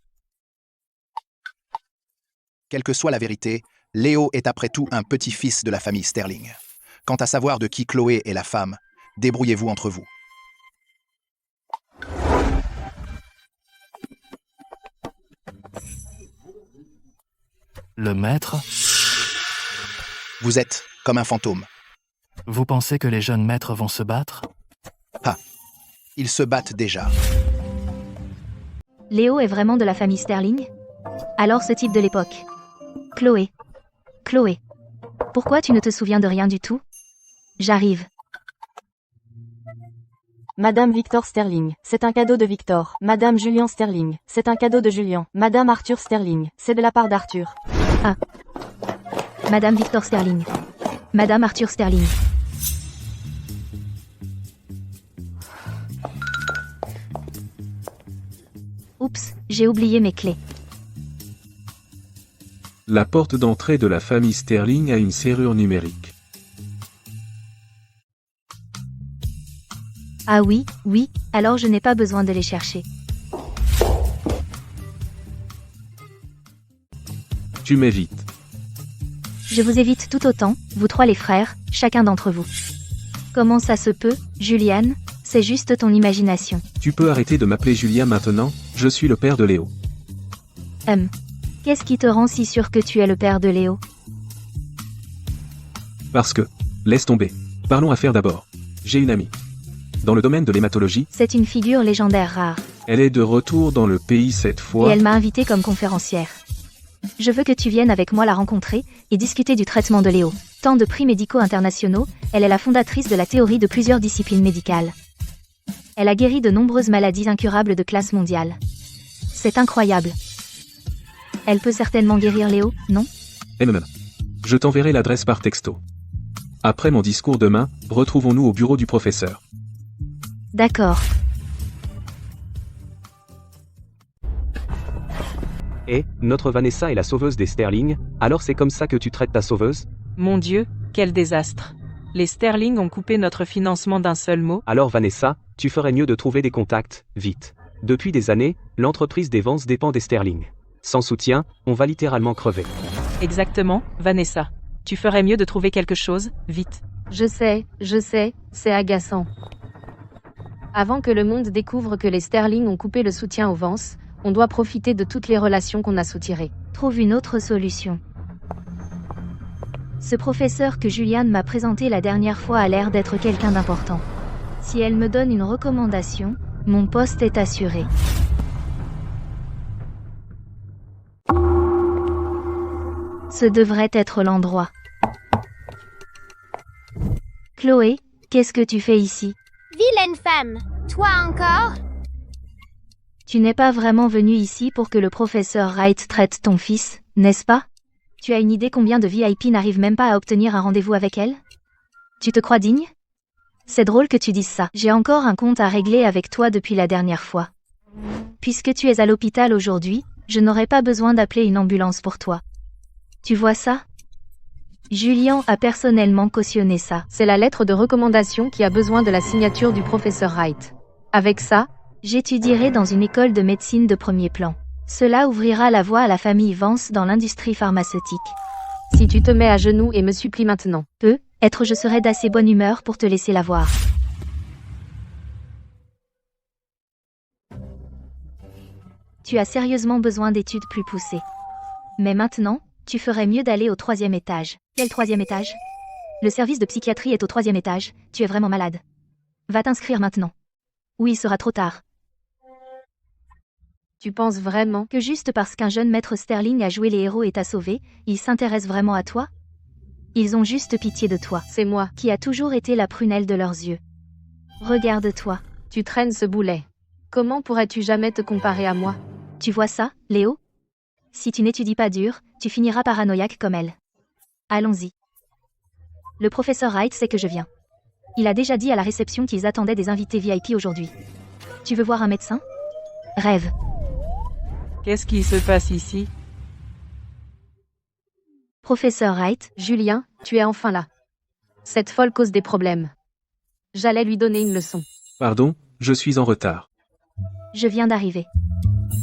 Quelle que soit la vérité, Léo est après tout un petit-fils de la famille Sterling. Quant à savoir de qui Chloé est la femme, débrouillez-vous entre vous. Le maître? Vous êtes comme un fantôme. Vous pensez que les jeunes maîtres vont se battre? Ah, ils se battent déjà. Léo est vraiment de la famille Sterling? Alors ce type de l'époque. Chloé. Chloé. Pourquoi tu ne te souviens de rien du tout? J'arrive. Madame Victor Sterling, c'est un cadeau de Victor. Madame Julian Sterling, c'est un cadeau de Julian. Madame Arthur Sterling, c'est de la part d'Arthur. Ah. Madame Victor Sterling. Madame Arthur Sterling. Oups, j'ai oublié mes clés. La porte d'entrée de la famille Sterling a une serrure numérique. Ah oui, oui, alors je n'ai pas besoin de les chercher. Tu m'évites. Je vous évite tout autant, vous 3 les frères, chacun d'entre vous. Comment ça se peut, Juliane? C'est juste ton imagination. Tu peux arrêter de m'appeler Julia maintenant, je suis le père de Léo. Qu'est-ce qui te rend si sûr que tu es le père de Léo? Parce que, laisse tomber. Parlons affaires d'abord. J'ai une amie. Dans le domaine de l'hématologie, C'est une figure légendaire rare. elle est de retour dans le pays cette Et fois. elle m'a invitée comme conférencière. Je veux que tu viennes avec moi la rencontrer et discuter du traitement de Léo. Tant de prix médicaux internationaux, elle est la fondatrice de la théorie de plusieurs disciplines médicales. Elle a guéri de nombreuses maladies incurables de classe mondiale. C'est incroyable. Elle peut certainement guérir Léo, non? Je t'enverrai l'adresse par texto. Après mon discours demain, retrouvons-nous au bureau du professeur. D'accord. Et, notre Vanessa est la sauveuse des Sterling, alors c'est comme ça que tu traites ta sauveuse? Mon Dieu, quel désastre. Les Sterling ont coupé notre financement d'un seul mot. Alors Vanessa, tu ferais mieux de trouver des contacts, vite. Depuis des années, l'entreprise des ventes dépend des Sterling. Sans soutien, on va littéralement crever. Exactement, Vanessa. Tu ferais mieux de trouver quelque chose, vite. Je sais, c'est agaçant. Avant que le monde découvre que les Sterling ont coupé le soutien aux Vance, on doit profiter de toutes les relations qu'on a soutirées. Trouve une autre solution. Ce professeur que Juliane m'a présenté la dernière fois a l'air d'être quelqu'un d'important. Si elle me donne une recommandation, mon poste est assuré. Ce devrait être l'endroit. Chloé, qu'est-ce que tu fais ici? Vilaine femme, toi encore? Tu n'es pas vraiment venue ici pour que le professeur Wright traite ton fils, n'est-ce pas? Tu as une idée combien de VIP n'arrivent même pas à obtenir un rendez-vous avec elle? Tu te crois digne? C'est drôle que tu dises ça. J'ai encore un compte à régler avec toi depuis la dernière fois. Puisque tu es à l'hôpital aujourd'hui, je n'aurai pas besoin d'appeler une ambulance pour toi. Tu vois ça? Julian a personnellement cautionné ça. C'est la lettre de recommandation qui a besoin de la signature du professeur Wright. Avec ça, j'étudierai dans une école de médecine de premier plan. Cela ouvrira la voie à la famille Vance dans l'industrie pharmaceutique. Si tu te mets à genoux et me supplies maintenant. Peut-être je serai d'assez bonne humeur pour te laisser la voir. Tu as sérieusement besoin d'études plus poussées. Mais maintenant, tu ferais mieux d'aller au 3e étage. Quel 3e étage? Le service de psychiatrie est au 3e étage, tu es vraiment malade. Va t'inscrire maintenant. Ou il sera trop tard. Tu penses vraiment Que juste parce qu'un jeune maître Sterling a joué les héros et t'a sauvé, ils s'intéressent vraiment à toi? Ils ont juste pitié de toi. C'est moi qui a toujours été la prunelle de leurs yeux. Regarde-toi. Tu traînes ce boulet. Comment pourrais-tu jamais te comparer à moi? Tu vois ça, Léo? Si tu n'étudies pas dur, tu finiras paranoïaque comme elle. Allons-y. Le professeur Wright sait que je viens. Il a déjà dit à la réception qu'ils attendaient des invités VIP aujourd'hui. Tu veux voir un médecin? Rêve. Qu'est-ce qui se passe ici? Professeur Wright, Julien, tu es enfin là. Cette folle cause des problèmes. J'allais lui donner une leçon. Pardon, je suis en retard. je viens d'arriver.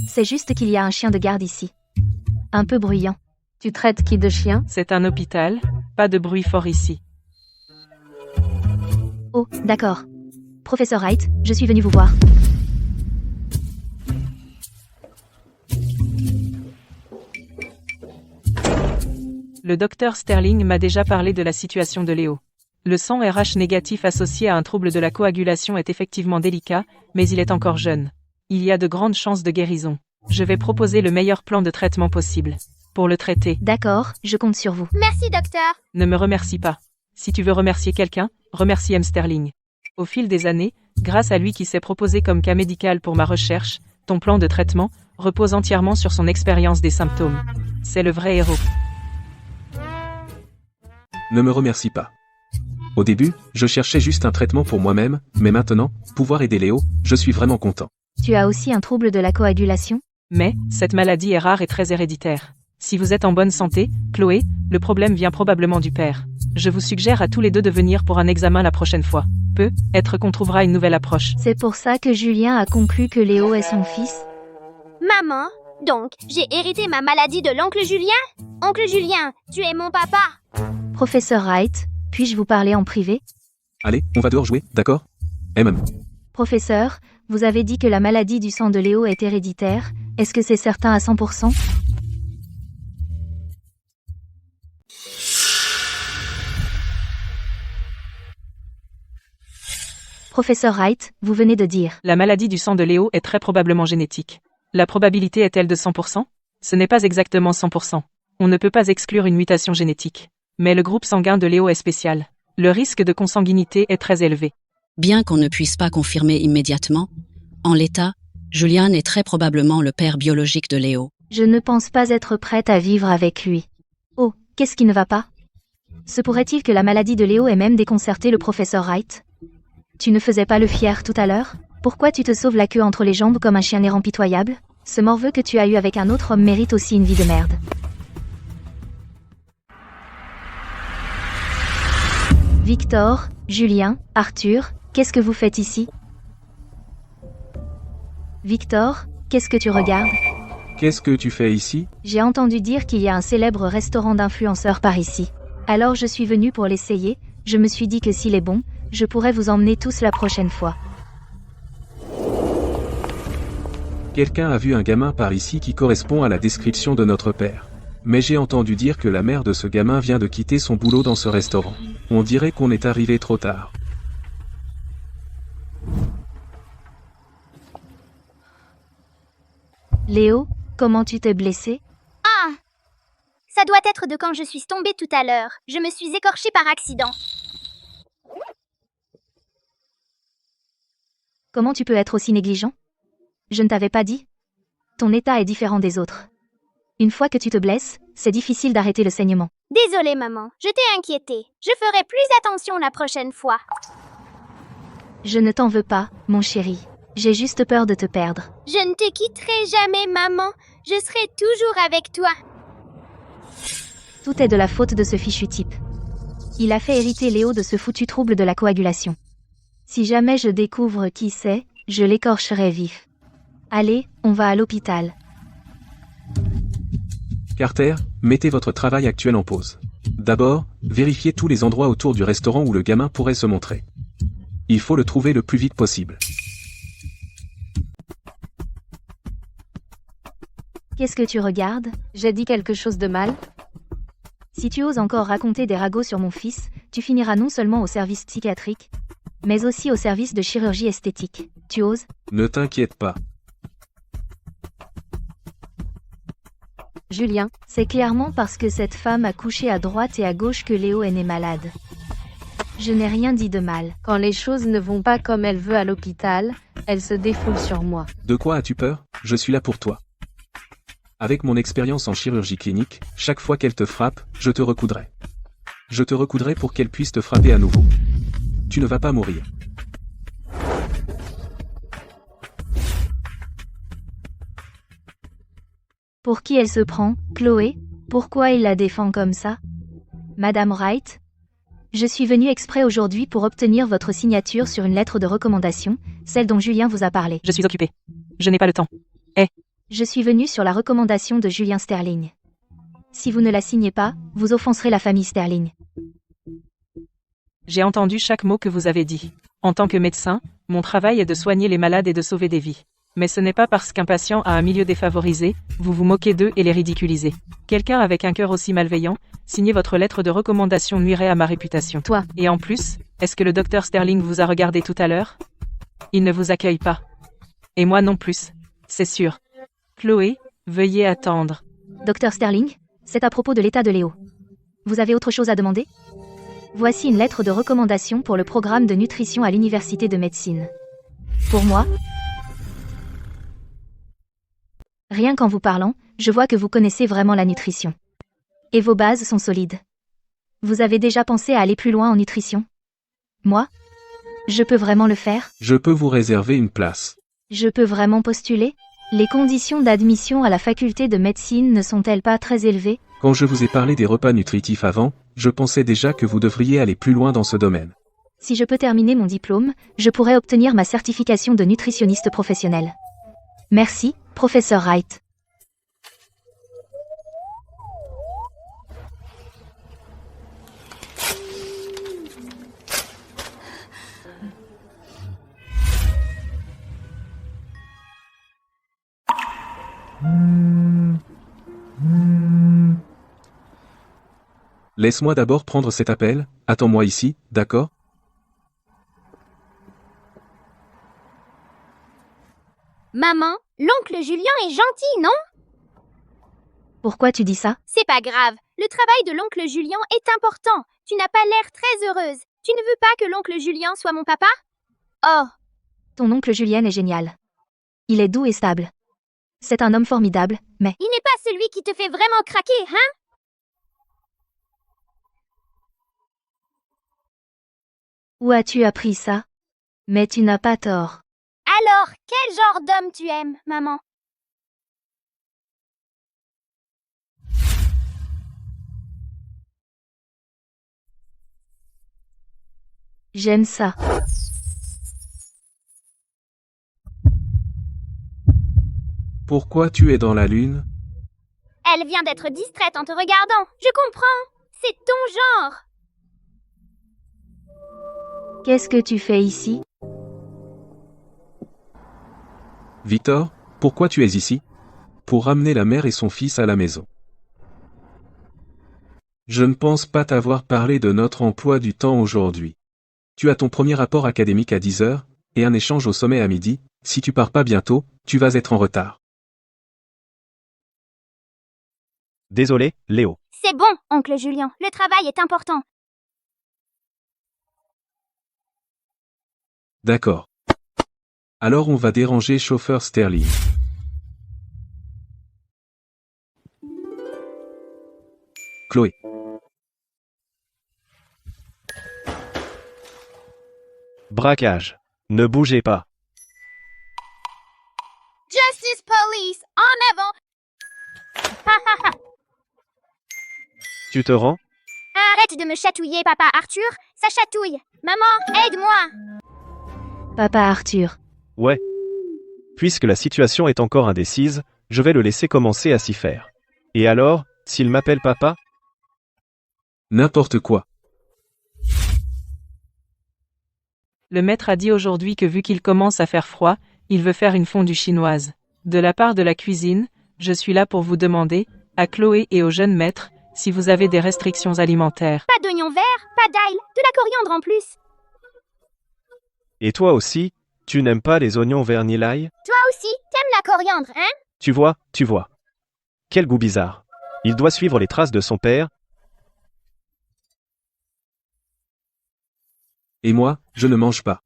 C'est juste qu'il y a un chien de garde ici. Un peu bruyant. Tu traites qui de chien? C'est un hôpital, pas de bruit fort ici. Oh, d'accord. Professeur Wright, je suis venu vous voir. Le docteur Sterling m'a déjà parlé de la situation de Léo. Le sang RH négatif associé à un trouble de la coagulation est effectivement délicat, mais il est encore jeune. Il y a de grandes chances de guérison. Je vais proposer le meilleur plan de traitement possible. Pour le traiter. D'accord, je compte sur vous. Merci, docteur. Ne me remercie pas. Si tu veux remercier quelqu'un, remercie M. Sterling. Au fil des années, grâce à lui qui s'est proposé comme cas médical pour ma recherche, ton plan de traitement repose entièrement sur son expérience des symptômes. C'est le vrai héros. Ne me remercie pas. Au début, je cherchais juste un traitement pour moi-même, mais maintenant, pouvoir aider Léo, je suis vraiment content. Tu as aussi un trouble de la coagulation? Mais, cette maladie est rare et très héréditaire. Si vous êtes en bonne santé, Chloé, le problème vient probablement du père. Je vous suggère à tous les deux de venir pour un examen la prochaine fois. Peut-être qu'on trouvera une nouvelle approche. C'est pour ça que Julien a conclu que Léo est son fils? Maman, donc, j'ai hérité ma maladie de l'oncle Julien? Oncle Julien, tu es mon papa? Professeur Wright, puis-je vous parler en privé? Allez, on va dehors jouer, d'accord? Professeur, vous avez dit que la maladie du sang de Léo est héréditaire. Est-ce que c'est certain à 100%? Professeur Wright, vous venez de dire. La maladie du sang de Léo est très probablement génétique. La probabilité est-elle de 100%? Ce n'est pas exactement 100%. On ne peut pas exclure une mutation génétique. Mais le groupe sanguin de Léo est spécial. Le risque de consanguinité est très élevé. Bien qu'on ne puisse pas confirmer immédiatement, en l'état, Julian est très probablement le père biologique de Léo. Je ne pense pas être prête à vivre avec lui. Oh, qu'est-ce qui ne va pas? Se pourrait-il que la maladie de Léo ait même déconcerté le professeur Wright? Tu ne faisais pas le fier tout à l'heure? Pourquoi tu te sauves la queue entre les jambes comme un chien errant pitoyable? Ce morveux que tu as eu avec un autre homme mérite aussi une vie de merde. Victor, Julien, Arthur, qu'est-ce que vous faites ici? Victor, qu'est-ce que tu regardes? Qu'est-ce que tu fais ici? J'ai entendu dire qu'il y a un célèbre restaurant d'influenceurs par ici. Alors je suis venue pour l'essayer, je me suis dit que s'il est bon, je pourrais vous emmener tous la prochaine fois. Quelqu'un a vu un gamin par ici qui correspond à la description de notre père. Mais j'ai entendu dire que la mère de ce gamin vient de quitter son boulot dans ce restaurant. On dirait qu'on est arrivé trop tard. Léo, comment tu t'es blessé? Ah! Ça doit être de quand je suis tombée tout à l'heure. Je me suis écorchée par accident. Comment tu peux être aussi négligent? Je ne t'avais pas dit? Ton état est différent des autres. Une fois que tu te blesses, c'est difficile d'arrêter le saignement. Désolée, maman. Je t'ai inquiétée. Je ferai plus attention la prochaine fois. Je ne t'en veux pas, mon chéri. J'ai juste peur de te perdre. Je ne te quitterai jamais, maman. Je serai toujours avec toi. Tout est de la faute de ce fichu type. Il a fait hériter Léo de ce foutu trouble de la coagulation. Si jamais je découvre qui c'est, je l'écorcherai vif. Allez, on va à l'hôpital. Carter, mettez votre travail actuel en pause. D'abord, vérifiez tous les endroits autour du restaurant où le gamin pourrait se montrer. Il faut le trouver le plus vite possible. Qu'est-ce que tu regardes? J'ai dit quelque chose de mal? Si tu oses encore raconter des ragots sur mon fils, tu finiras non seulement au service psychiatrique, mais aussi au service de chirurgie esthétique. Tu oses? Ne t'inquiète pas. Julien, c'est clairement parce que cette femme a couché à droite et à gauche que Léo est né malade. Je n'ai rien dit de mal. Quand les choses ne vont pas comme elle veut à l'hôpital, elle se défoule sur moi. De quoi as-tu peur? Je suis là pour toi. Avec mon expérience en chirurgie clinique, chaque fois qu'elle te frappe, je te recoudrai. Je te recoudrai pour qu'elle puisse te frapper à nouveau. Tu ne vas pas mourir. Pour qui elle se prend, Chloé? Pourquoi il la défend comme ça? Madame Wright? Je suis venue exprès aujourd'hui pour obtenir votre signature sur une lettre de recommandation, celle dont Julien vous a parlé. Je suis occupée. Je n'ai pas le temps. Je suis venue sur la recommandation de Julien Sterling. Si vous ne la signez pas, vous offenserez la famille Sterling. J'ai entendu chaque mot que vous avez dit. En tant que médecin, mon travail est de soigner les malades et de sauver des vies. Mais ce n'est pas parce qu'un patient a un milieu défavorisé, vous vous moquez d'eux et les ridiculisez. Quelqu'un avec un cœur aussi malveillant, signer votre lettre de recommandation nuirait à ma réputation. Toi. Et en plus, est-ce que le docteur Sterling vous a regardé tout à l'heure? Il ne vous accueille pas. Et moi non plus. C'est sûr. Chloé, veuillez attendre. Docteur Sterling, c'est à propos de l'état de Léo. Vous avez autre chose à demander? Voici une lettre de recommandation pour le programme de nutrition à l'université de médecine. Pour moi, rien qu'en vous parlant, je vois que vous connaissez vraiment la nutrition. Et vos bases sont solides. Vous avez déjà pensé à aller plus loin en nutrition? Moi? Je peux vraiment le faire? Je peux vous réserver une place. Je peux vraiment postuler? Les conditions d'admission à la faculté de médecine ne sont-elles pas très élevées? Quand je vous ai parlé des repas nutritifs avant, je pensais déjà que vous devriez aller plus loin dans ce domaine. Si je peux terminer mon diplôme, je pourrais obtenir ma certification de nutritionniste professionnel. Merci, professeur Wright. Laisse-moi d'abord prendre cet appel, attends-moi ici, d'accord? Maman, l'oncle Julien est gentil, non? Pourquoi tu dis ça? C'est pas grave. Le travail de l'oncle Julien est important. Tu n'as pas l'air très heureuse. Tu ne veux pas que l'oncle Julien soit mon papa? Oh. Ton oncle Julien est génial. Il est doux et stable. C'est un homme formidable, mais... Il n'est pas celui qui te fait vraiment craquer, hein? Où as-tu appris ça? Mais tu n'as pas tort. Alors, quel genre d'homme tu aimes, maman? J'aime ça. Pourquoi tu es dans la lune? Elle vient d'être distraite en te regardant. Je comprends. C'est ton genre. Qu'est-ce que tu fais ici? Victor, pourquoi tu es ici? Pour ramener la mère et son fils à la maison. Je ne pense pas t'avoir parlé de notre emploi du temps aujourd'hui. Tu as ton premier rapport académique à 10 heures, et un échange au sommet à midi. Si tu pars pas bientôt, tu vas être en retard. Désolé, Léo. C'est bon, oncle Julien. Le travail est important. D'accord. Alors on va déranger chauffeur Sterling. Chloé. Braquage. Ne bougez pas. Justice Police, en avant. Tu te rends? Arrête de me chatouiller, papa Arthur. Ça chatouille. Maman, aide-moi. Papa Arthur. Ouais. Puisque la situation est encore indécise, je vais le laisser commencer à s'y faire. Et alors, s'il m'appelle papa? N'importe quoi. Le maître a dit aujourd'hui que vu qu'il commence à faire froid, il veut faire une fondue chinoise. De la part de la cuisine, je suis là pour vous demander, à Chloé et au jeune maître, si vous avez des restrictions alimentaires. Pas d'oignons verts, pas d'ail, de la coriandre en plus. Et toi aussi, tu n'aimes pas les oignons verts ni l'ail? Toi aussi, t'aimes la coriandre, hein? Tu vois. Quel goût bizarre. Il doit suivre les traces de son père. Et moi, je ne mange pas.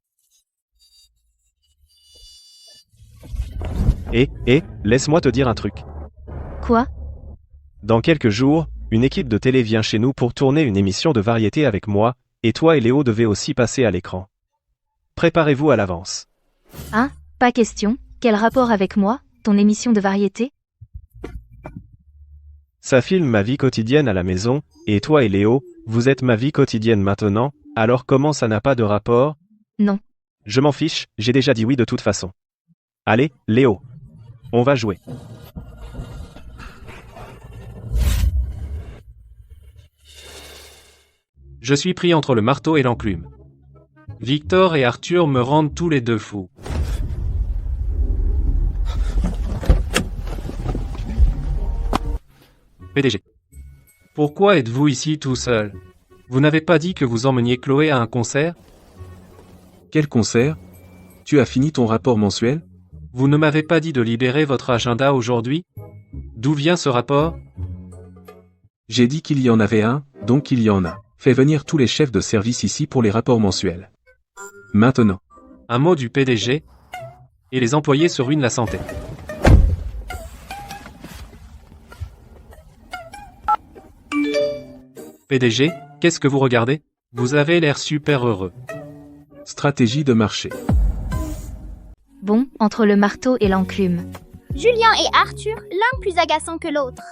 Laisse-moi te dire un truc. Quoi? Dans quelques jours, une équipe de télé vient chez nous pour tourner une émission de variété avec moi, et toi et Léo devez aussi passer à l'écran. Préparez-vous à l'avance. Hein? Pas question. Quel rapport avec moi, ton émission de variété? Ça filme ma vie quotidienne à la maison, et toi et Léo, vous êtes ma vie quotidienne maintenant, alors comment ça n'a pas de rapport? Non. Je m'en fiche, j'ai déjà dit oui de toute façon. Allez, Léo. On va jouer. Je suis pris entre le marteau et l'enclume. Victor et Arthur me rendent tous les deux fous. PDG. Pourquoi êtes-vous ici tout seul? Vous n'avez pas dit que vous emmeniez Chloé à un concert? Quel concert? Tu as fini ton rapport mensuel? Vous ne m'avez pas dit de libérer votre agenda aujourd'hui? D'où vient ce rapport? J'ai dit qu'il y en avait un, donc il y en a. Fais venir tous les chefs de service ici pour les rapports mensuels. Maintenant. Un mot du PDG, et les employés se ruinent la santé. PDG, qu'est-ce que vous regardez? Vous avez l'air super heureux. Stratégie de marché. Bon, entre le marteau et l'enclume. Julien et Arthur, l'un plus agaçant que l'autre.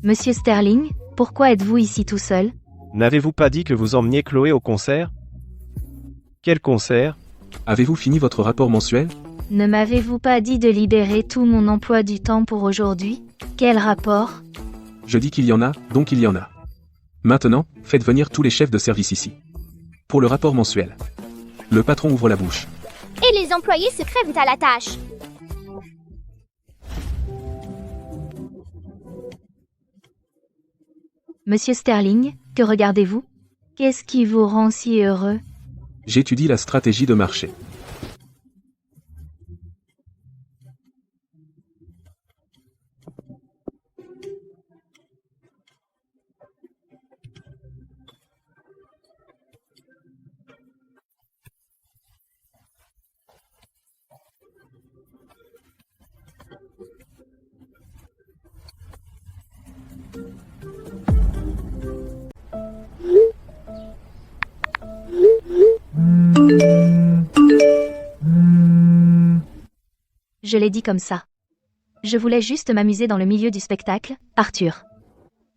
Monsieur Sterling, pourquoi êtes-vous ici tout seul? N'avez-vous pas dit que vous emmeniez Chloé au concert? Quel concert? Avez-vous fini votre rapport mensuel? Ne m'avez-vous pas dit de libérer tout mon emploi du temps pour aujourd'hui? Quel rapport? Je dis qu'il y en a, donc il y en a. Maintenant, faites venir tous les chefs de service ici. Pour le rapport mensuel. Le patron ouvre la bouche. Et les employés se crèvent à la tâche. Monsieur Sterling, que regardez-vous? Qu'est-ce qui vous rend si heureux? J'étudie la stratégie de marché. Je l'ai dit comme ça. Je voulais juste m'amuser dans le milieu du spectacle, Arthur.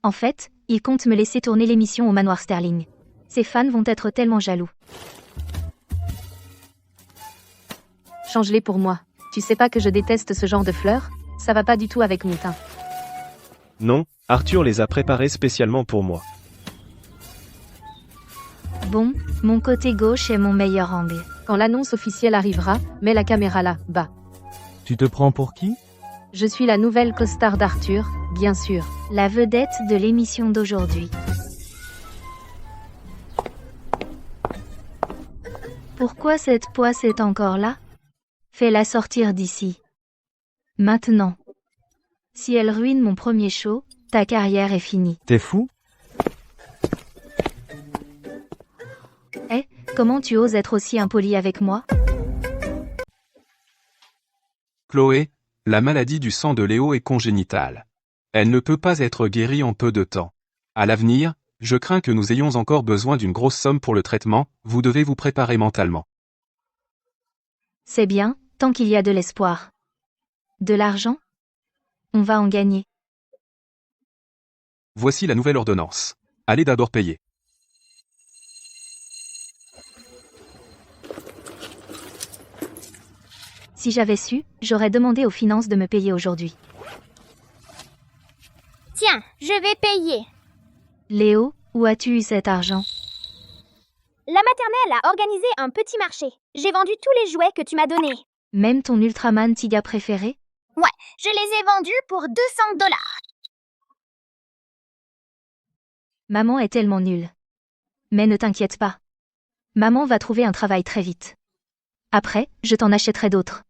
En fait, il compte me laisser tourner l'émission au manoir Sterling. Ses fans vont être tellement jaloux. Change-les pour moi. Tu sais pas que je déteste ce genre de fleurs? Ça va pas du tout avec mon teint. Non, Arthur les a préparés spécialement pour moi. Bon, mon côté gauche est mon meilleur angle. Quand l'annonce officielle arrivera, mets la caméra là, bas. Tu te prends pour qui? Je suis la nouvelle co-star d'Arthur, bien sûr. La vedette de l'émission d'aujourd'hui. Pourquoi cette poisse est encore là? Fais-la sortir d'ici. Maintenant. Si elle ruine mon premier show, ta carrière est finie. T'es fou? Comment tu oses être aussi impoli avec moi? Chloé, la maladie du sang de Léo est congénitale. Elle ne peut pas être guérie en peu de temps. À l'avenir, je crains que nous ayons encore besoin d'une grosse somme pour le traitement, vous devez vous préparer mentalement. C'est bien, tant qu'il y a de l'espoir. De l'argent? On va en gagner. Voici la nouvelle ordonnance. Allez d'abord payer. Si j'avais su, j'aurais demandé aux finances de me payer aujourd'hui. Tiens, je vais payer. Léo, où as-tu eu cet argent? La maternelle a organisé un petit marché. J'ai vendu tous les jouets que tu m'as donnés. Même ton Ultraman Tiga préféré? Ouais, je les ai vendus pour $200. Maman est tellement nulle. Mais ne t'inquiète pas. Maman va trouver un travail très vite. Après, je t'en achèterai d'autres.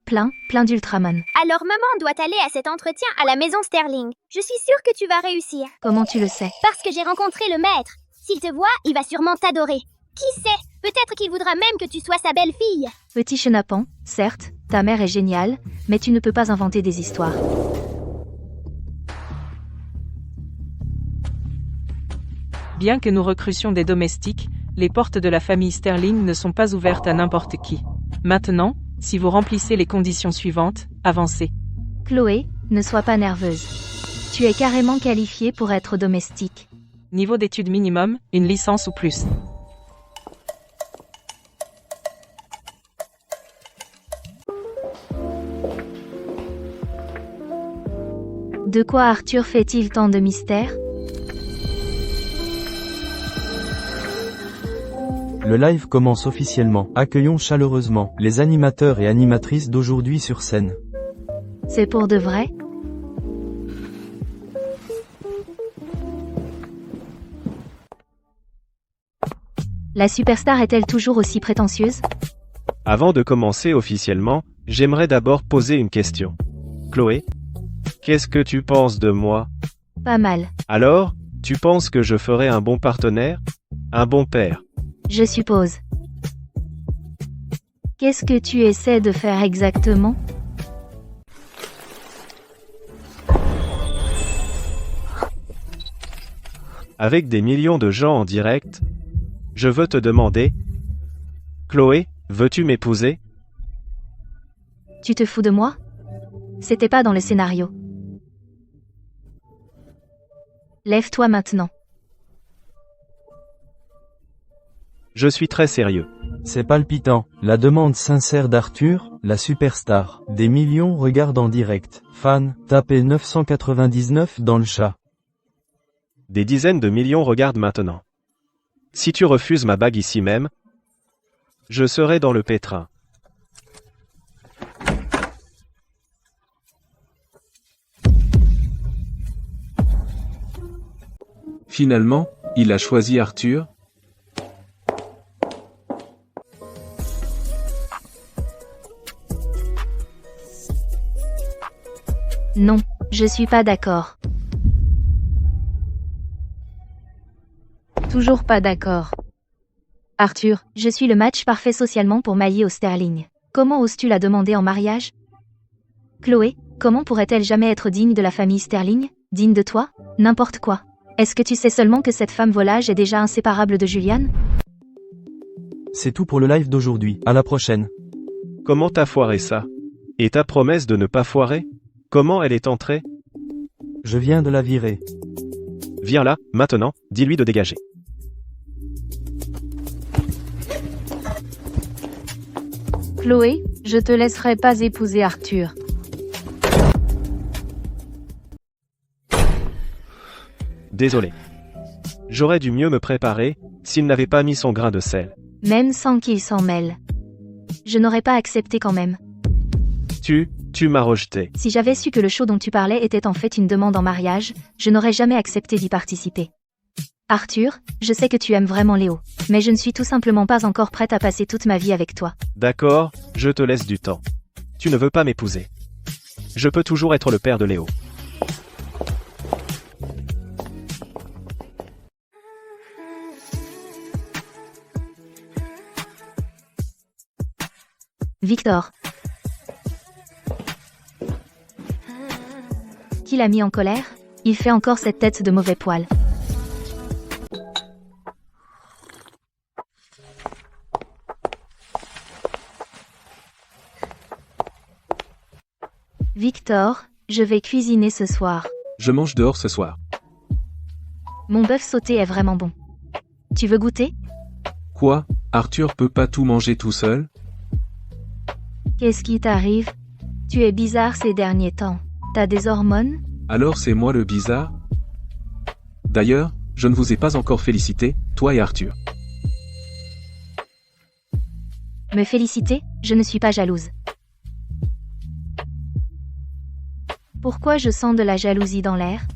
Plein d'Ultraman. Alors maman doit aller à cet entretien à la maison Sterling. Je suis sûre que tu vas réussir. Comment tu le sais? Parce que j'ai rencontré le maître. S'il te voit, il va sûrement t'adorer. Qui sait? Peut-être qu'il voudra même que tu sois sa belle-fille. Petit chenapan, certes, ta mère est géniale, mais tu ne peux pas inventer des histoires. Bien que nous recrutions des domestiques, les portes de la famille Sterling ne sont pas ouvertes à n'importe qui. Maintenant, si vous remplissez les conditions suivantes, avancez. Chloé, ne sois pas nerveuse. Tu es carrément qualifiée pour être domestique. Niveau d'études minimum, une licence ou plus. De quoi Arthur fait-il tant de mystère? Le live commence officiellement. Accueillons chaleureusement les animateurs et animatrices d'aujourd'hui sur scène. C'est pour de vrai? La superstar est-elle toujours aussi prétentieuse? Avant de commencer officiellement, j'aimerais d'abord poser une question. Chloé, qu'est-ce que tu penses de moi? Pas mal. Alors, tu penses que je ferai un bon partenaire? Un bon père? Je suppose. Qu'est-ce que tu essaies de faire exactement? Avec des millions de gens en direct, je veux te demander, Chloé, veux-tu m'épouser? Tu te fous de moi? C'était pas dans le scénario. Lève-toi maintenant. Je suis très sérieux. C'est palpitant. La demande sincère d'Arthur, la superstar. Des millions regardent en direct. Fan, tapez 999 dans le chat. Des dizaines de millions regardent maintenant. Si tu refuses ma bague ici même, je serai dans le pétrin. Finalement, il a choisi Arthur. Non, je suis pas d'accord. Toujours pas d'accord. Arthur, je suis le match parfait socialement pour m'allier au Sterling. Comment oses-tu la demander en mariage? Chloé, comment pourrait-elle jamais être digne de la famille Sterling? Digne de toi? N'importe quoi. Est-ce que tu sais seulement que cette femme volage est déjà inséparable de Julian? C'est tout pour le live d'aujourd'hui. À la prochaine. Comment t'as foiré ça? Et ta promesse de ne pas foirer? Comment elle est entrée? Je viens de la virer. Viens là, maintenant, dis-lui de dégager. Chloé, je te laisserai pas épouser Arthur. Désolé. J'aurais dû mieux me préparer, s'il n'avait pas mis son grain de sel. Même sans qu'il s'en mêle. Je n'aurais pas accepté quand même. Tu m'as rejeté. Si j'avais su que le show dont tu parlais était en fait une demande en mariage, je n'aurais jamais accepté d'y participer. Arthur, je sais que tu aimes vraiment Léo, mais je ne suis tout simplement pas encore prête à passer toute ma vie avec toi. D'accord, je te laisse du temps. Tu ne veux pas m'épouser. Je peux toujours être le père de Léo. Victor. Qui l'a mis en colère? Il fait encore cette tête de mauvais poil. Victor, je vais cuisiner ce soir. Je mange dehors ce soir. Mon bœuf sauté est vraiment bon. Tu veux goûter? Quoi? Arthur peut pas tout manger tout seul? Qu'est-ce qui t'arrive? Tu es bizarre ces derniers temps. T'as des hormones? Alors c'est moi le bizarre? D'ailleurs, je ne vous ai pas encore félicité, toi et Arthur. Me féliciter? Je ne suis pas jalouse. Pourquoi je sens de la jalousie dans l'air?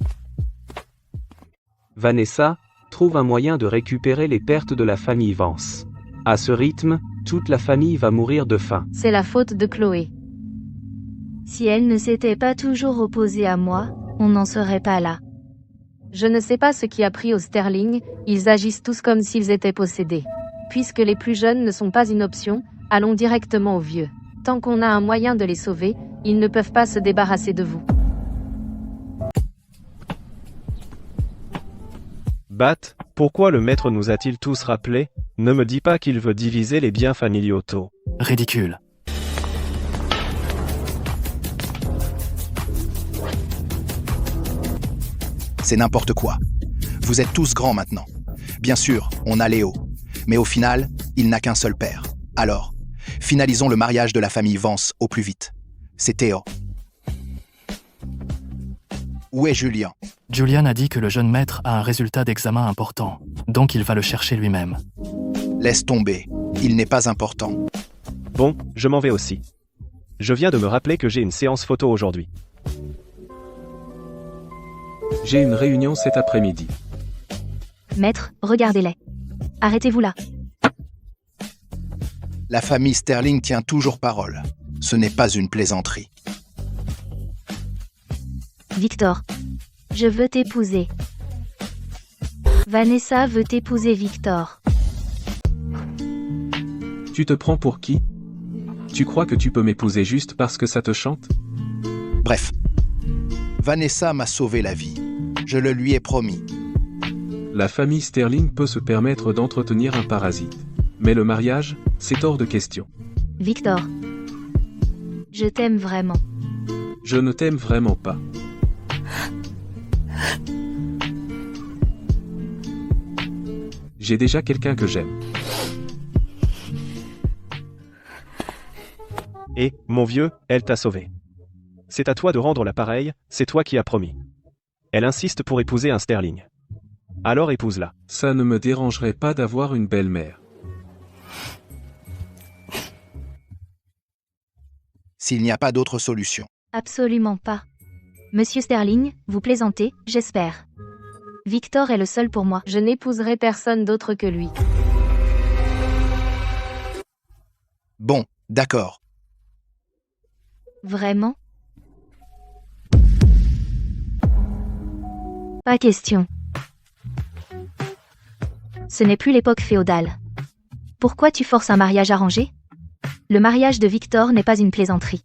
Vanessa, trouve un moyen de récupérer les pertes de la famille Vance. À ce rythme, toute la famille va mourir de faim. C'est la faute de Chloé. Si elle ne s'était pas toujours opposée à moi, on n'en serait pas là. Je ne sais pas ce qui a pris aux Sterling, ils agissent tous comme s'ils étaient possédés. Puisque les plus jeunes ne sont pas une option, allons directement aux vieux. Tant qu'on a un moyen de les sauver, ils ne peuvent pas se débarrasser de vous. Bat, pourquoi le maître nous a-t-il tous rappelés? Ne me dis pas qu'il veut diviser les biens familiaux tôt. Ridicule. C'est n'importe quoi. Vous êtes tous grands maintenant. Bien sûr, on a Léo. Mais au final, il n'a qu'un seul père. Alors, finalisons le mariage de la famille Vance au plus vite. C'est Théo. Où est Julien? Julian a dit que le jeune maître a un résultat d'examen important, donc il va le chercher lui-même. Laisse tomber, il n'est pas important. Bon, je m'en vais aussi. Je viens de me rappeler que j'ai une séance photo aujourd'hui. J'ai une réunion cet après-midi. Maître, regardez-les. Arrêtez-vous là. La famille Sterling tient toujours parole. Ce n'est pas une plaisanterie. Victor. Je veux t'épouser. Vanessa veut épouser Victor. Tu te prends pour qui? Tu crois que tu peux m'épouser juste parce que ça te chante? Bref. Vanessa m'a sauvé la vie. Je le lui ai promis. La famille Sterling peut se permettre d'entretenir un parasite. Mais le mariage, c'est hors de question. Victor. Je t'aime vraiment. Je ne t'aime vraiment pas. J'ai déjà quelqu'un que j'aime. Et, mon vieux, elle t'a sauvé. C'est à toi de rendre l'appareil, c'est toi qui as promis. Elle insiste pour épouser un Sterling. Alors épouse-la. Ça ne me dérangerait pas d'avoir une belle-mère. S'il n'y a pas d'autre solution. Absolument pas. Monsieur Sterling, vous plaisantez, j'espère. Victor est le seul pour moi. Je n'épouserai personne d'autre que lui. Bon, d'accord. Vraiment? Pas question. Ce n'est plus l'époque féodale. Pourquoi tu forces un mariage arrangé? Le mariage de Victor n'est pas une plaisanterie.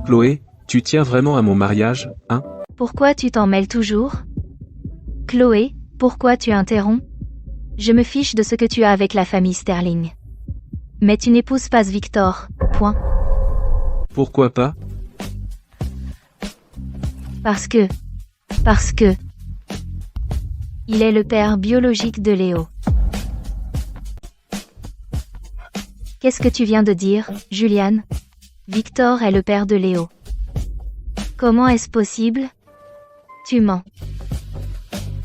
Chloé, tu tiens vraiment à mon mariage, hein? Pourquoi tu t'en mêles toujours? Chloé, pourquoi tu interromps? Je me fiche de ce que tu as avec la famille Sterling. Mais tu n'épouses pas Victor, point. Pourquoi pas? Parce que... Il est le père biologique de Léo. Qu'est-ce que tu viens de dire, Juliane? Victor est le père de Léo. Comment est-ce possible? Tu mens.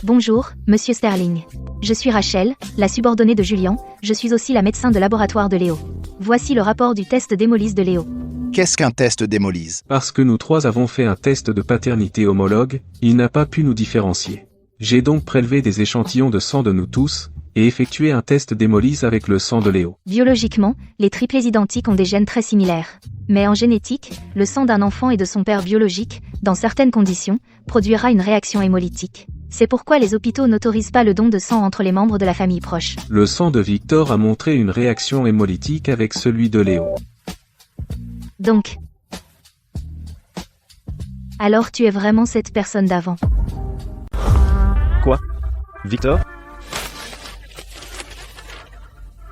Bonjour, monsieur Sterling. Je suis Rachel, la subordonnée de Julian, je suis aussi la médecin de laboratoire de Léo. Voici le rapport du test d'hémolyse de Léo. Qu'est-ce qu'un test d'hémolyse? Parce que nous trois avons fait un test de paternité homologue, il n'a pas pu nous différencier. J'ai donc prélevé des échantillons de sang de nous tous, et effectué un test d'hémolyse avec le sang de Léo. Biologiquement, les triplés identiques ont des gènes très similaires. Mais en génétique, le sang d'un enfant et de son père biologique, dans certaines conditions, produira une réaction hémolytique. C'est pourquoi les hôpitaux n'autorisent pas le don de sang entre les membres de la famille proche. Le sang de Victor a montré une réaction hémolytique avec celui de Léo. Donc... Alors tu es vraiment cette personne d'avant. Quoi? Victor?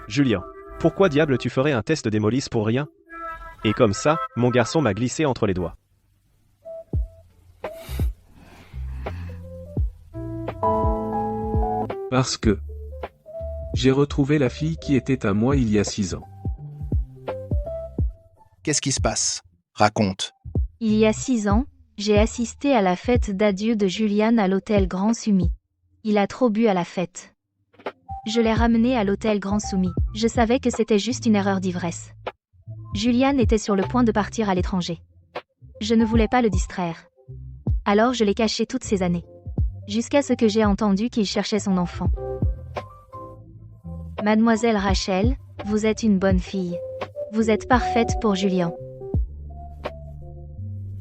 Julien, pourquoi diable tu ferais un test d'hémolyse pour rien? Et comme ça, mon garçon m'a glissé entre les doigts. Parce que... J'ai retrouvé la fille qui était à moi il y a 6 ans. Qu'est-ce qui se passe? Raconte. Il y a 6 ans, j'ai assisté à la fête d'adieu de Julian à l'hôtel Grand Soumis. Il a trop bu à la fête. Je l'ai ramené à l'hôtel Grand Soumis. Je savais que c'était juste une erreur d'ivresse. Julian était sur le point de partir à l'étranger. Je ne voulais pas le distraire. Alors je l'ai caché toutes ces années. Jusqu'à ce que j'ai entendu qu'il cherchait son enfant. Mademoiselle Rachel, vous êtes une bonne fille. Vous êtes parfaite pour Julian.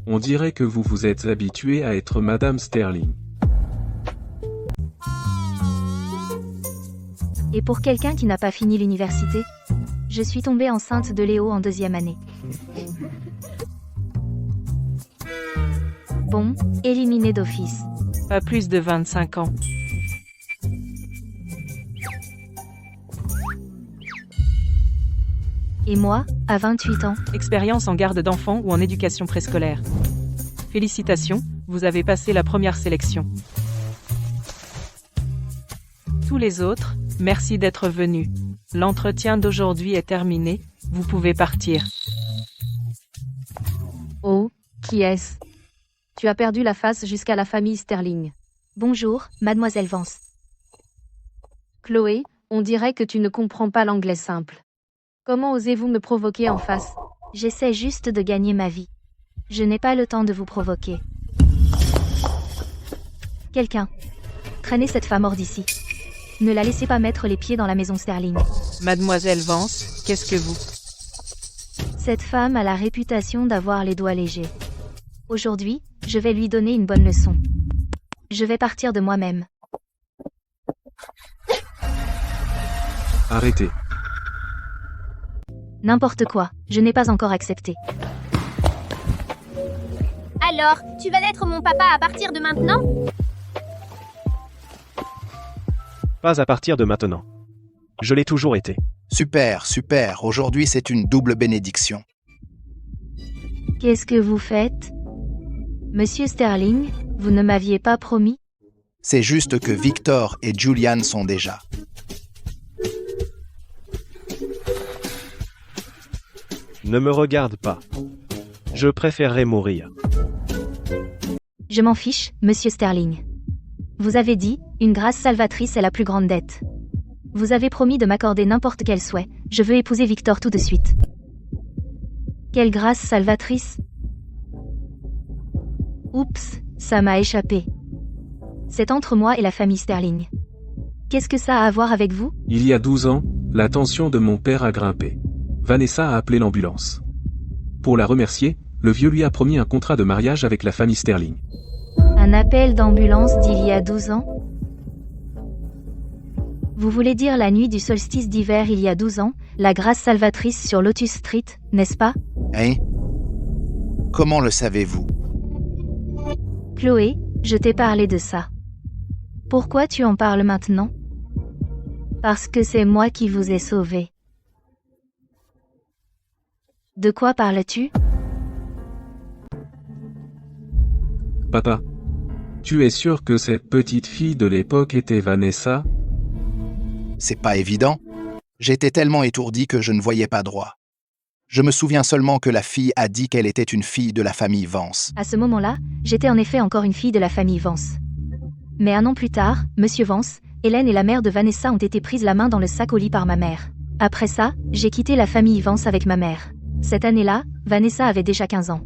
On dirait que vous vous êtes habituée à être Madame Sterling. Et pour quelqu'un qui n'a pas fini l'université, je suis tombée enceinte de Léo en 2e année. Bon, éliminé d'office. Pas plus de 25 ans. Et moi, à 28 ans. Expérience en garde d'enfants ou en éducation préscolaire. Félicitations, vous avez passé la première sélection. Tous les autres, merci d'être venus. L'entretien d'aujourd'hui est terminé, vous pouvez partir. Oh, qui est-ce? Tu as perdu la face jusqu'à la famille Sterling. Bonjour, mademoiselle Vance. Chloé, on dirait que tu ne comprends pas l'anglais simple. Comment osez-vous me provoquer en face? J'essaie juste de gagner ma vie. Je n'ai pas le temps de vous provoquer. Quelqu'un. Traînez cette femme hors d'ici. Ne la laissez pas mettre les pieds dans la maison Sterling. Mademoiselle Vance, qu'est-ce que vous? Cette femme a la réputation d'avoir les doigts légers. Aujourd'hui, je vais lui donner une bonne leçon. Je vais partir de moi-même. Arrêtez. N'importe quoi, je n'ai pas encore accepté. Alors, tu vas être mon papa à partir de maintenant? Pas à partir de maintenant. Je l'ai toujours été. Super, super. Aujourd'hui, c'est une double bénédiction. Qu'est-ce que vous faites? Monsieur Sterling, vous ne m'aviez pas promis? C'est juste que Victor et Julian sont déjà. Ne me regarde pas. Je préférerais mourir. Je m'en fiche, monsieur Sterling. Vous avez dit, une grâce salvatrice est la plus grande dette. Vous avez promis de m'accorder n'importe quel souhait, je veux épouser Victor tout de suite. Quelle grâce salvatrice? Oups, ça m'a échappé. C'est entre moi et la famille Sterling. Qu'est-ce que ça a à voir avec vous? Il y a 12 ans, la tension de mon père a grimpé. Vanessa a appelé l'ambulance. Pour la remercier, le vieux lui a promis un contrat de mariage avec la famille Sterling. Un appel d'ambulance d'il y a 12 ans? Vous voulez dire la nuit du solstice d'hiver il y a 12 ans, la grâce salvatrice sur Lotus Street, n'est-ce pas? Hein? Comment le savez-vous? Chloé, je t'ai parlé de ça. Pourquoi tu en parles maintenant? Parce que c'est moi qui vous ai sauvé. De quoi parles-tu? Papa. Tu es sûr que cette petite fille de l'époque était Vanessa? C'est pas évident. J'étais tellement étourdi que je ne voyais pas droit. Je me souviens seulement que la fille a dit qu'elle était une fille de la famille Vance. À ce moment-là, j'étais en effet encore une fille de la famille Vance. Mais 1 an plus tard, Monsieur Vance, Hélène et la mère de Vanessa ont été prises la main dans le sac au lit par ma mère. Après ça, j'ai quitté la famille Vance avec ma mère. Cette année-là, Vanessa avait déjà 15 ans.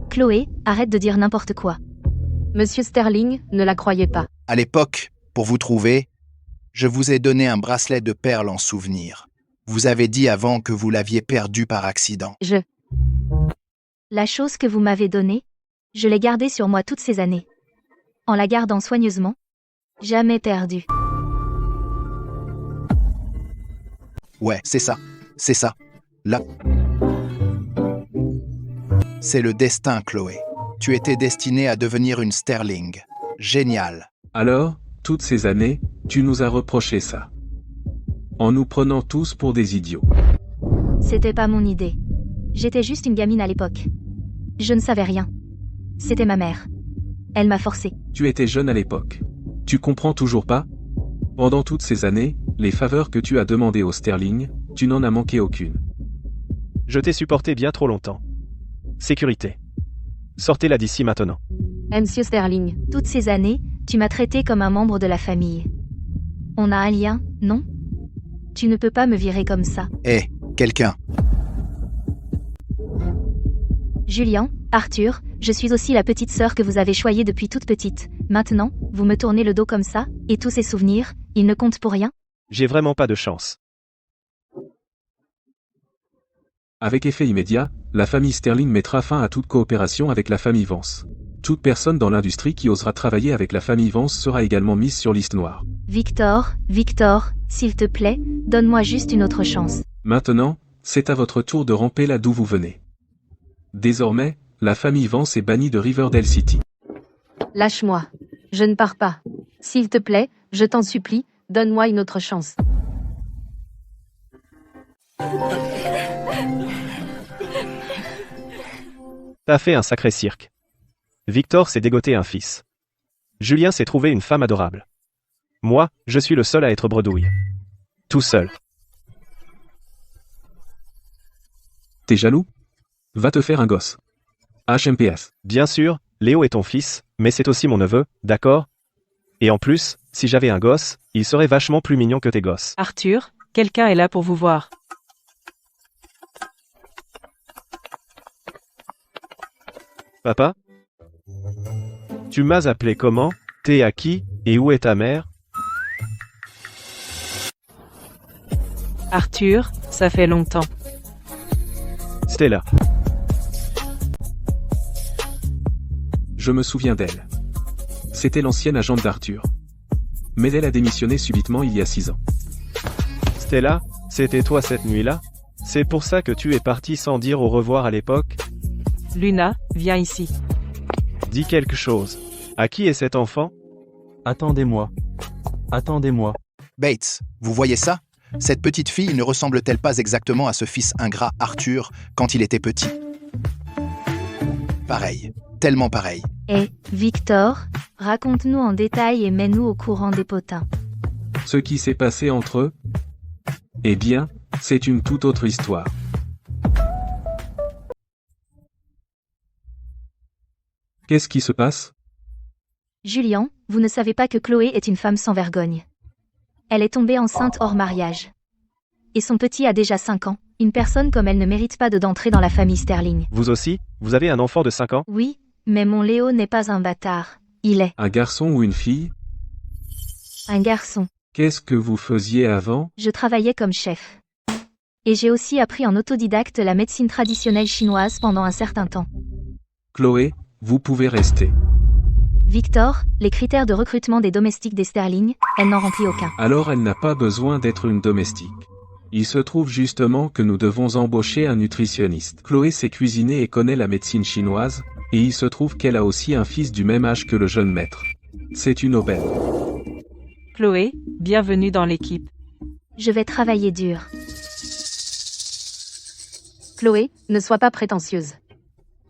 Chloé, arrête de dire n'importe quoi. Monsieur Sterling, ne la croyez pas. À l'époque, pour vous trouver, je vous ai donné un bracelet de perles en souvenir. Vous avez dit avant que vous l'aviez perdu par accident. La chose que vous m'avez donnée, je l'ai gardée sur moi toutes ces années. En la gardant soigneusement, jamais perdue. Ouais, c'est ça. C'est ça. Là. C'est le destin, Chloé. Tu étais destinée à devenir une Sterling. Génial. Alors, toutes ces années, tu nous as reproché ça. En nous prenant tous pour des idiots. C'était pas mon idée. J'étais juste une gamine à l'époque. Je ne savais rien. C'était ma mère. Elle m'a forcée. Tu étais jeune à l'époque. Tu comprends toujours pas? Pendant toutes ces années, Les faveurs que tu as demandées aux Sterling, tu n'en as manqué aucune. Je t'ai supporté bien trop longtemps. Sécurité. Sortez-la d'ici maintenant. Monsieur Sterling, toutes ces années, tu m'as traité comme un membre de la famille. On a un lien, non? Tu ne peux pas me virer comme ça. Hé, quelqu'un. Julian, Arthur, je suis aussi la petite sœur que vous avez choyée depuis toute petite. Maintenant, vous me tournez le dos comme ça, et tous ces souvenirs, ils ne comptent pour rien? J'ai vraiment pas de chance. Avec effet immédiat, la famille Sterling mettra fin à toute coopération avec la famille Vance. Toute personne dans l'industrie qui osera travailler avec la famille Vance sera également mise sur liste noire. Victor, s'il te plaît, donne-moi juste une autre chance. Maintenant, c'est à votre tour de ramper là d'où vous venez. Désormais, la famille Vance est bannie de Riverdale City. Lâche-moi. Je ne pars pas. S'il te plaît, je t'en supplie, donne-moi une autre chance. T'as fait un sacré cirque. Victor s'est dégoté un fils. Julien s'est trouvé une femme adorable. Moi, je suis le seul à être bredouille. Tout seul. T'es jaloux? Va te faire un gosse. HMPS. Bien sûr, Léo est ton fils, mais c'est aussi mon neveu, d'accord? Et en plus, si j'avais un gosse, il serait vachement plus mignon que tes gosses. Arthur, quelqu'un est là pour vous voir. Papa? Tu m'as appelé comment? T'es à qui? Et où est ta mère? Arthur, ça fait longtemps. Stella. Je me souviens d'elle. C'était l'ancienne agente d'Arthur. Mais elle a démissionné subitement il y a 6 ans. Stella, c'était toi cette nuit-là? C'est pour ça que tu es partie sans dire au revoir à l'époque? Luna, viens ici. Dis quelque chose. À qui est cet enfant? Attendez-moi. Attendez-moi. Bates, vous voyez ça? Cette petite fille ne ressemble-t-elle pas exactement à ce fils ingrat Arthur quand il était petit? Pareil. Tellement pareil. Victor, raconte-nous en détail et mets-nous au courant des potins. Ce qui s'est passé entre eux? Eh bien, c'est une toute autre histoire. Qu'est-ce qui se passe? Julian, vous ne savez pas que Chloé est une femme sans vergogne. Elle est tombée enceinte hors mariage. Et son petit a déjà 5 ans. Une personne comme elle ne mérite pas d'entrer dans la famille Sterling. Vous aussi? Vous avez un enfant de 5 ans? Oui, mais mon Léo n'est pas un bâtard. Il est Un garçon ou une fille? un garçon. Qu'est-ce que vous faisiez avant? Je travaillais comme chef. Et j'ai aussi appris en autodidacte la médecine traditionnelle chinoise pendant un certain temps. Chloé, vous pouvez rester. Victor, les critères de recrutement des domestiques des Sterling, elle n'en remplit aucun. Alors elle n'a pas besoin d'être une domestique. Il se trouve justement que nous devons embaucher un nutritionniste. Chloé sait cuisiner et connaît la médecine chinoise, et il se trouve qu'elle a aussi un fils du même âge que le jeune maître. C'est une aubaine. Chloé, bienvenue dans l'équipe. Je vais travailler dur. Chloé, ne sois pas prétentieuse.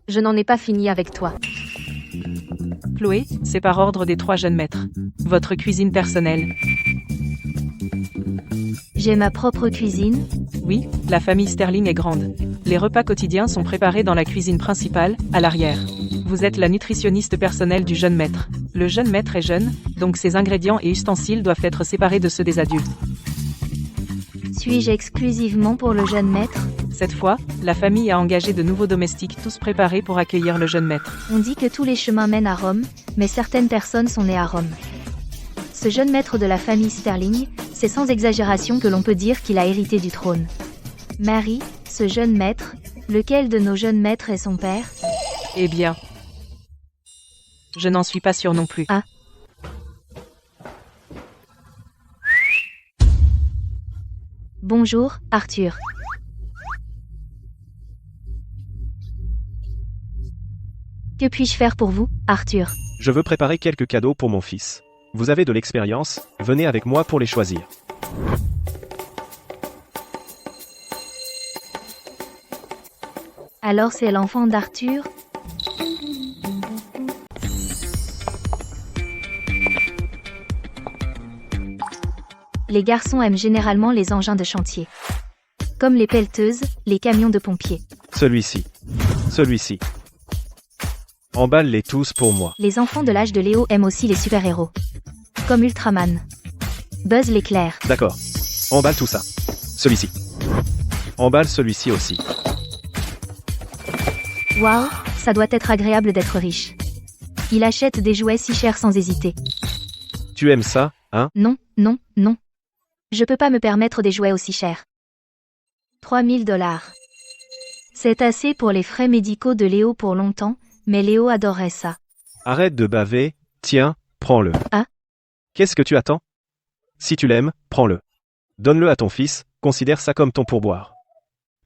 Je n'en ai pas fini avec toi. Chloé, c'est par ordre des 3 jeunes maîtres. Votre cuisine personnelle. J'ai ma propre cuisine. Oui, la famille Sterling est grande. Les repas quotidiens sont préparés dans la cuisine principale, à l'arrière. Vous êtes la nutritionniste personnelle du jeune maître. Le jeune maître est jeune, donc ses ingrédients et ustensiles doivent être séparés de ceux des adultes. Suis-je exclusivement pour le jeune maître? Cette fois, la famille a engagé de nouveaux domestiques tous préparés pour accueillir le jeune maître. On dit que tous les chemins mènent à Rome, mais certaines personnes sont nées à Rome. Ce jeune maître de la famille Sterling, c'est sans exagération que l'on peut dire qu'il a hérité du trône. Mary, ce jeune maître, lequel de nos jeunes maîtres est son père? Eh bien, je n'en suis pas sûre non plus. Ah. Bonjour, Arthur. Que puis-je faire pour vous, Arthur? Je veux préparer quelques cadeaux pour mon fils. Vous avez de l'expérience, venez avec moi pour les choisir. Alors c'est l'enfant d'Arthur? Les garçons aiment généralement les engins de chantier. Comme les pelleteuses, les camions de pompiers. Celui-ci. Celui-ci. Emballe-les tous pour moi. Les enfants de l'âge de Léo aiment aussi les super-héros. Comme Ultraman. Buzz l'éclair. D'accord. Emballe tout ça. Celui-ci. Emballe celui-ci aussi. Waouh, ça doit être agréable d'être riche. Il achète des jouets si chers sans hésiter. Tu aimes ça, hein? Non, non, non. Je peux pas me permettre des jouets aussi chers. 3000 $. C'est assez pour les frais médicaux de Léo pour longtemps, mais Léo adorerait ça. Arrête de baver, tiens, prends-le. Ah? Qu'est-ce que tu attends? Si tu l'aimes, prends-le. Donne-le à ton fils, considère ça comme ton pourboire.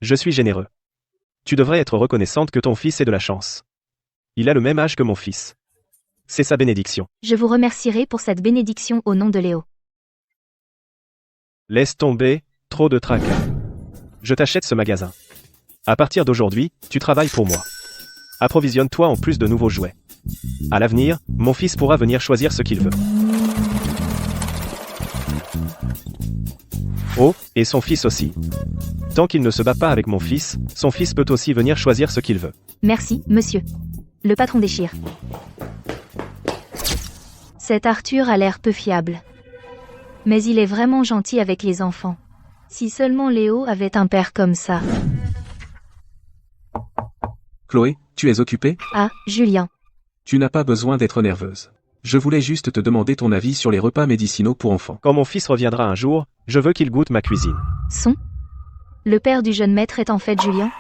Je suis généreux. Tu devrais être reconnaissante que ton fils ait de la chance. Il a le même âge que mon fils. C'est sa bénédiction. Je vous remercierai pour cette bénédiction au nom de Léo. Laisse tomber, trop de tracas. Je t'achète ce magasin. À partir d'aujourd'hui, tu travailles pour moi. Approvisionne-toi en plus de nouveaux jouets. À l'avenir, mon fils pourra venir choisir ce qu'il veut. Oh, et son fils aussi. Tant qu'il ne se bat pas avec mon fils, son fils peut aussi venir choisir ce qu'il veut. Merci, monsieur. Le patron déchire. Cet Arthur a l'air peu fiable. Mais il est vraiment gentil avec les enfants. Si seulement Léo avait un père comme ça. Chloé, tu es occupée? Ah, Julien. Tu n'as pas besoin d'être nerveuse. Je voulais juste te demander ton avis sur les repas médicinaux pour enfants. Quand mon fils reviendra un jour, je veux qu'il goûte ma cuisine. Le père du jeune maître est en fait Julien?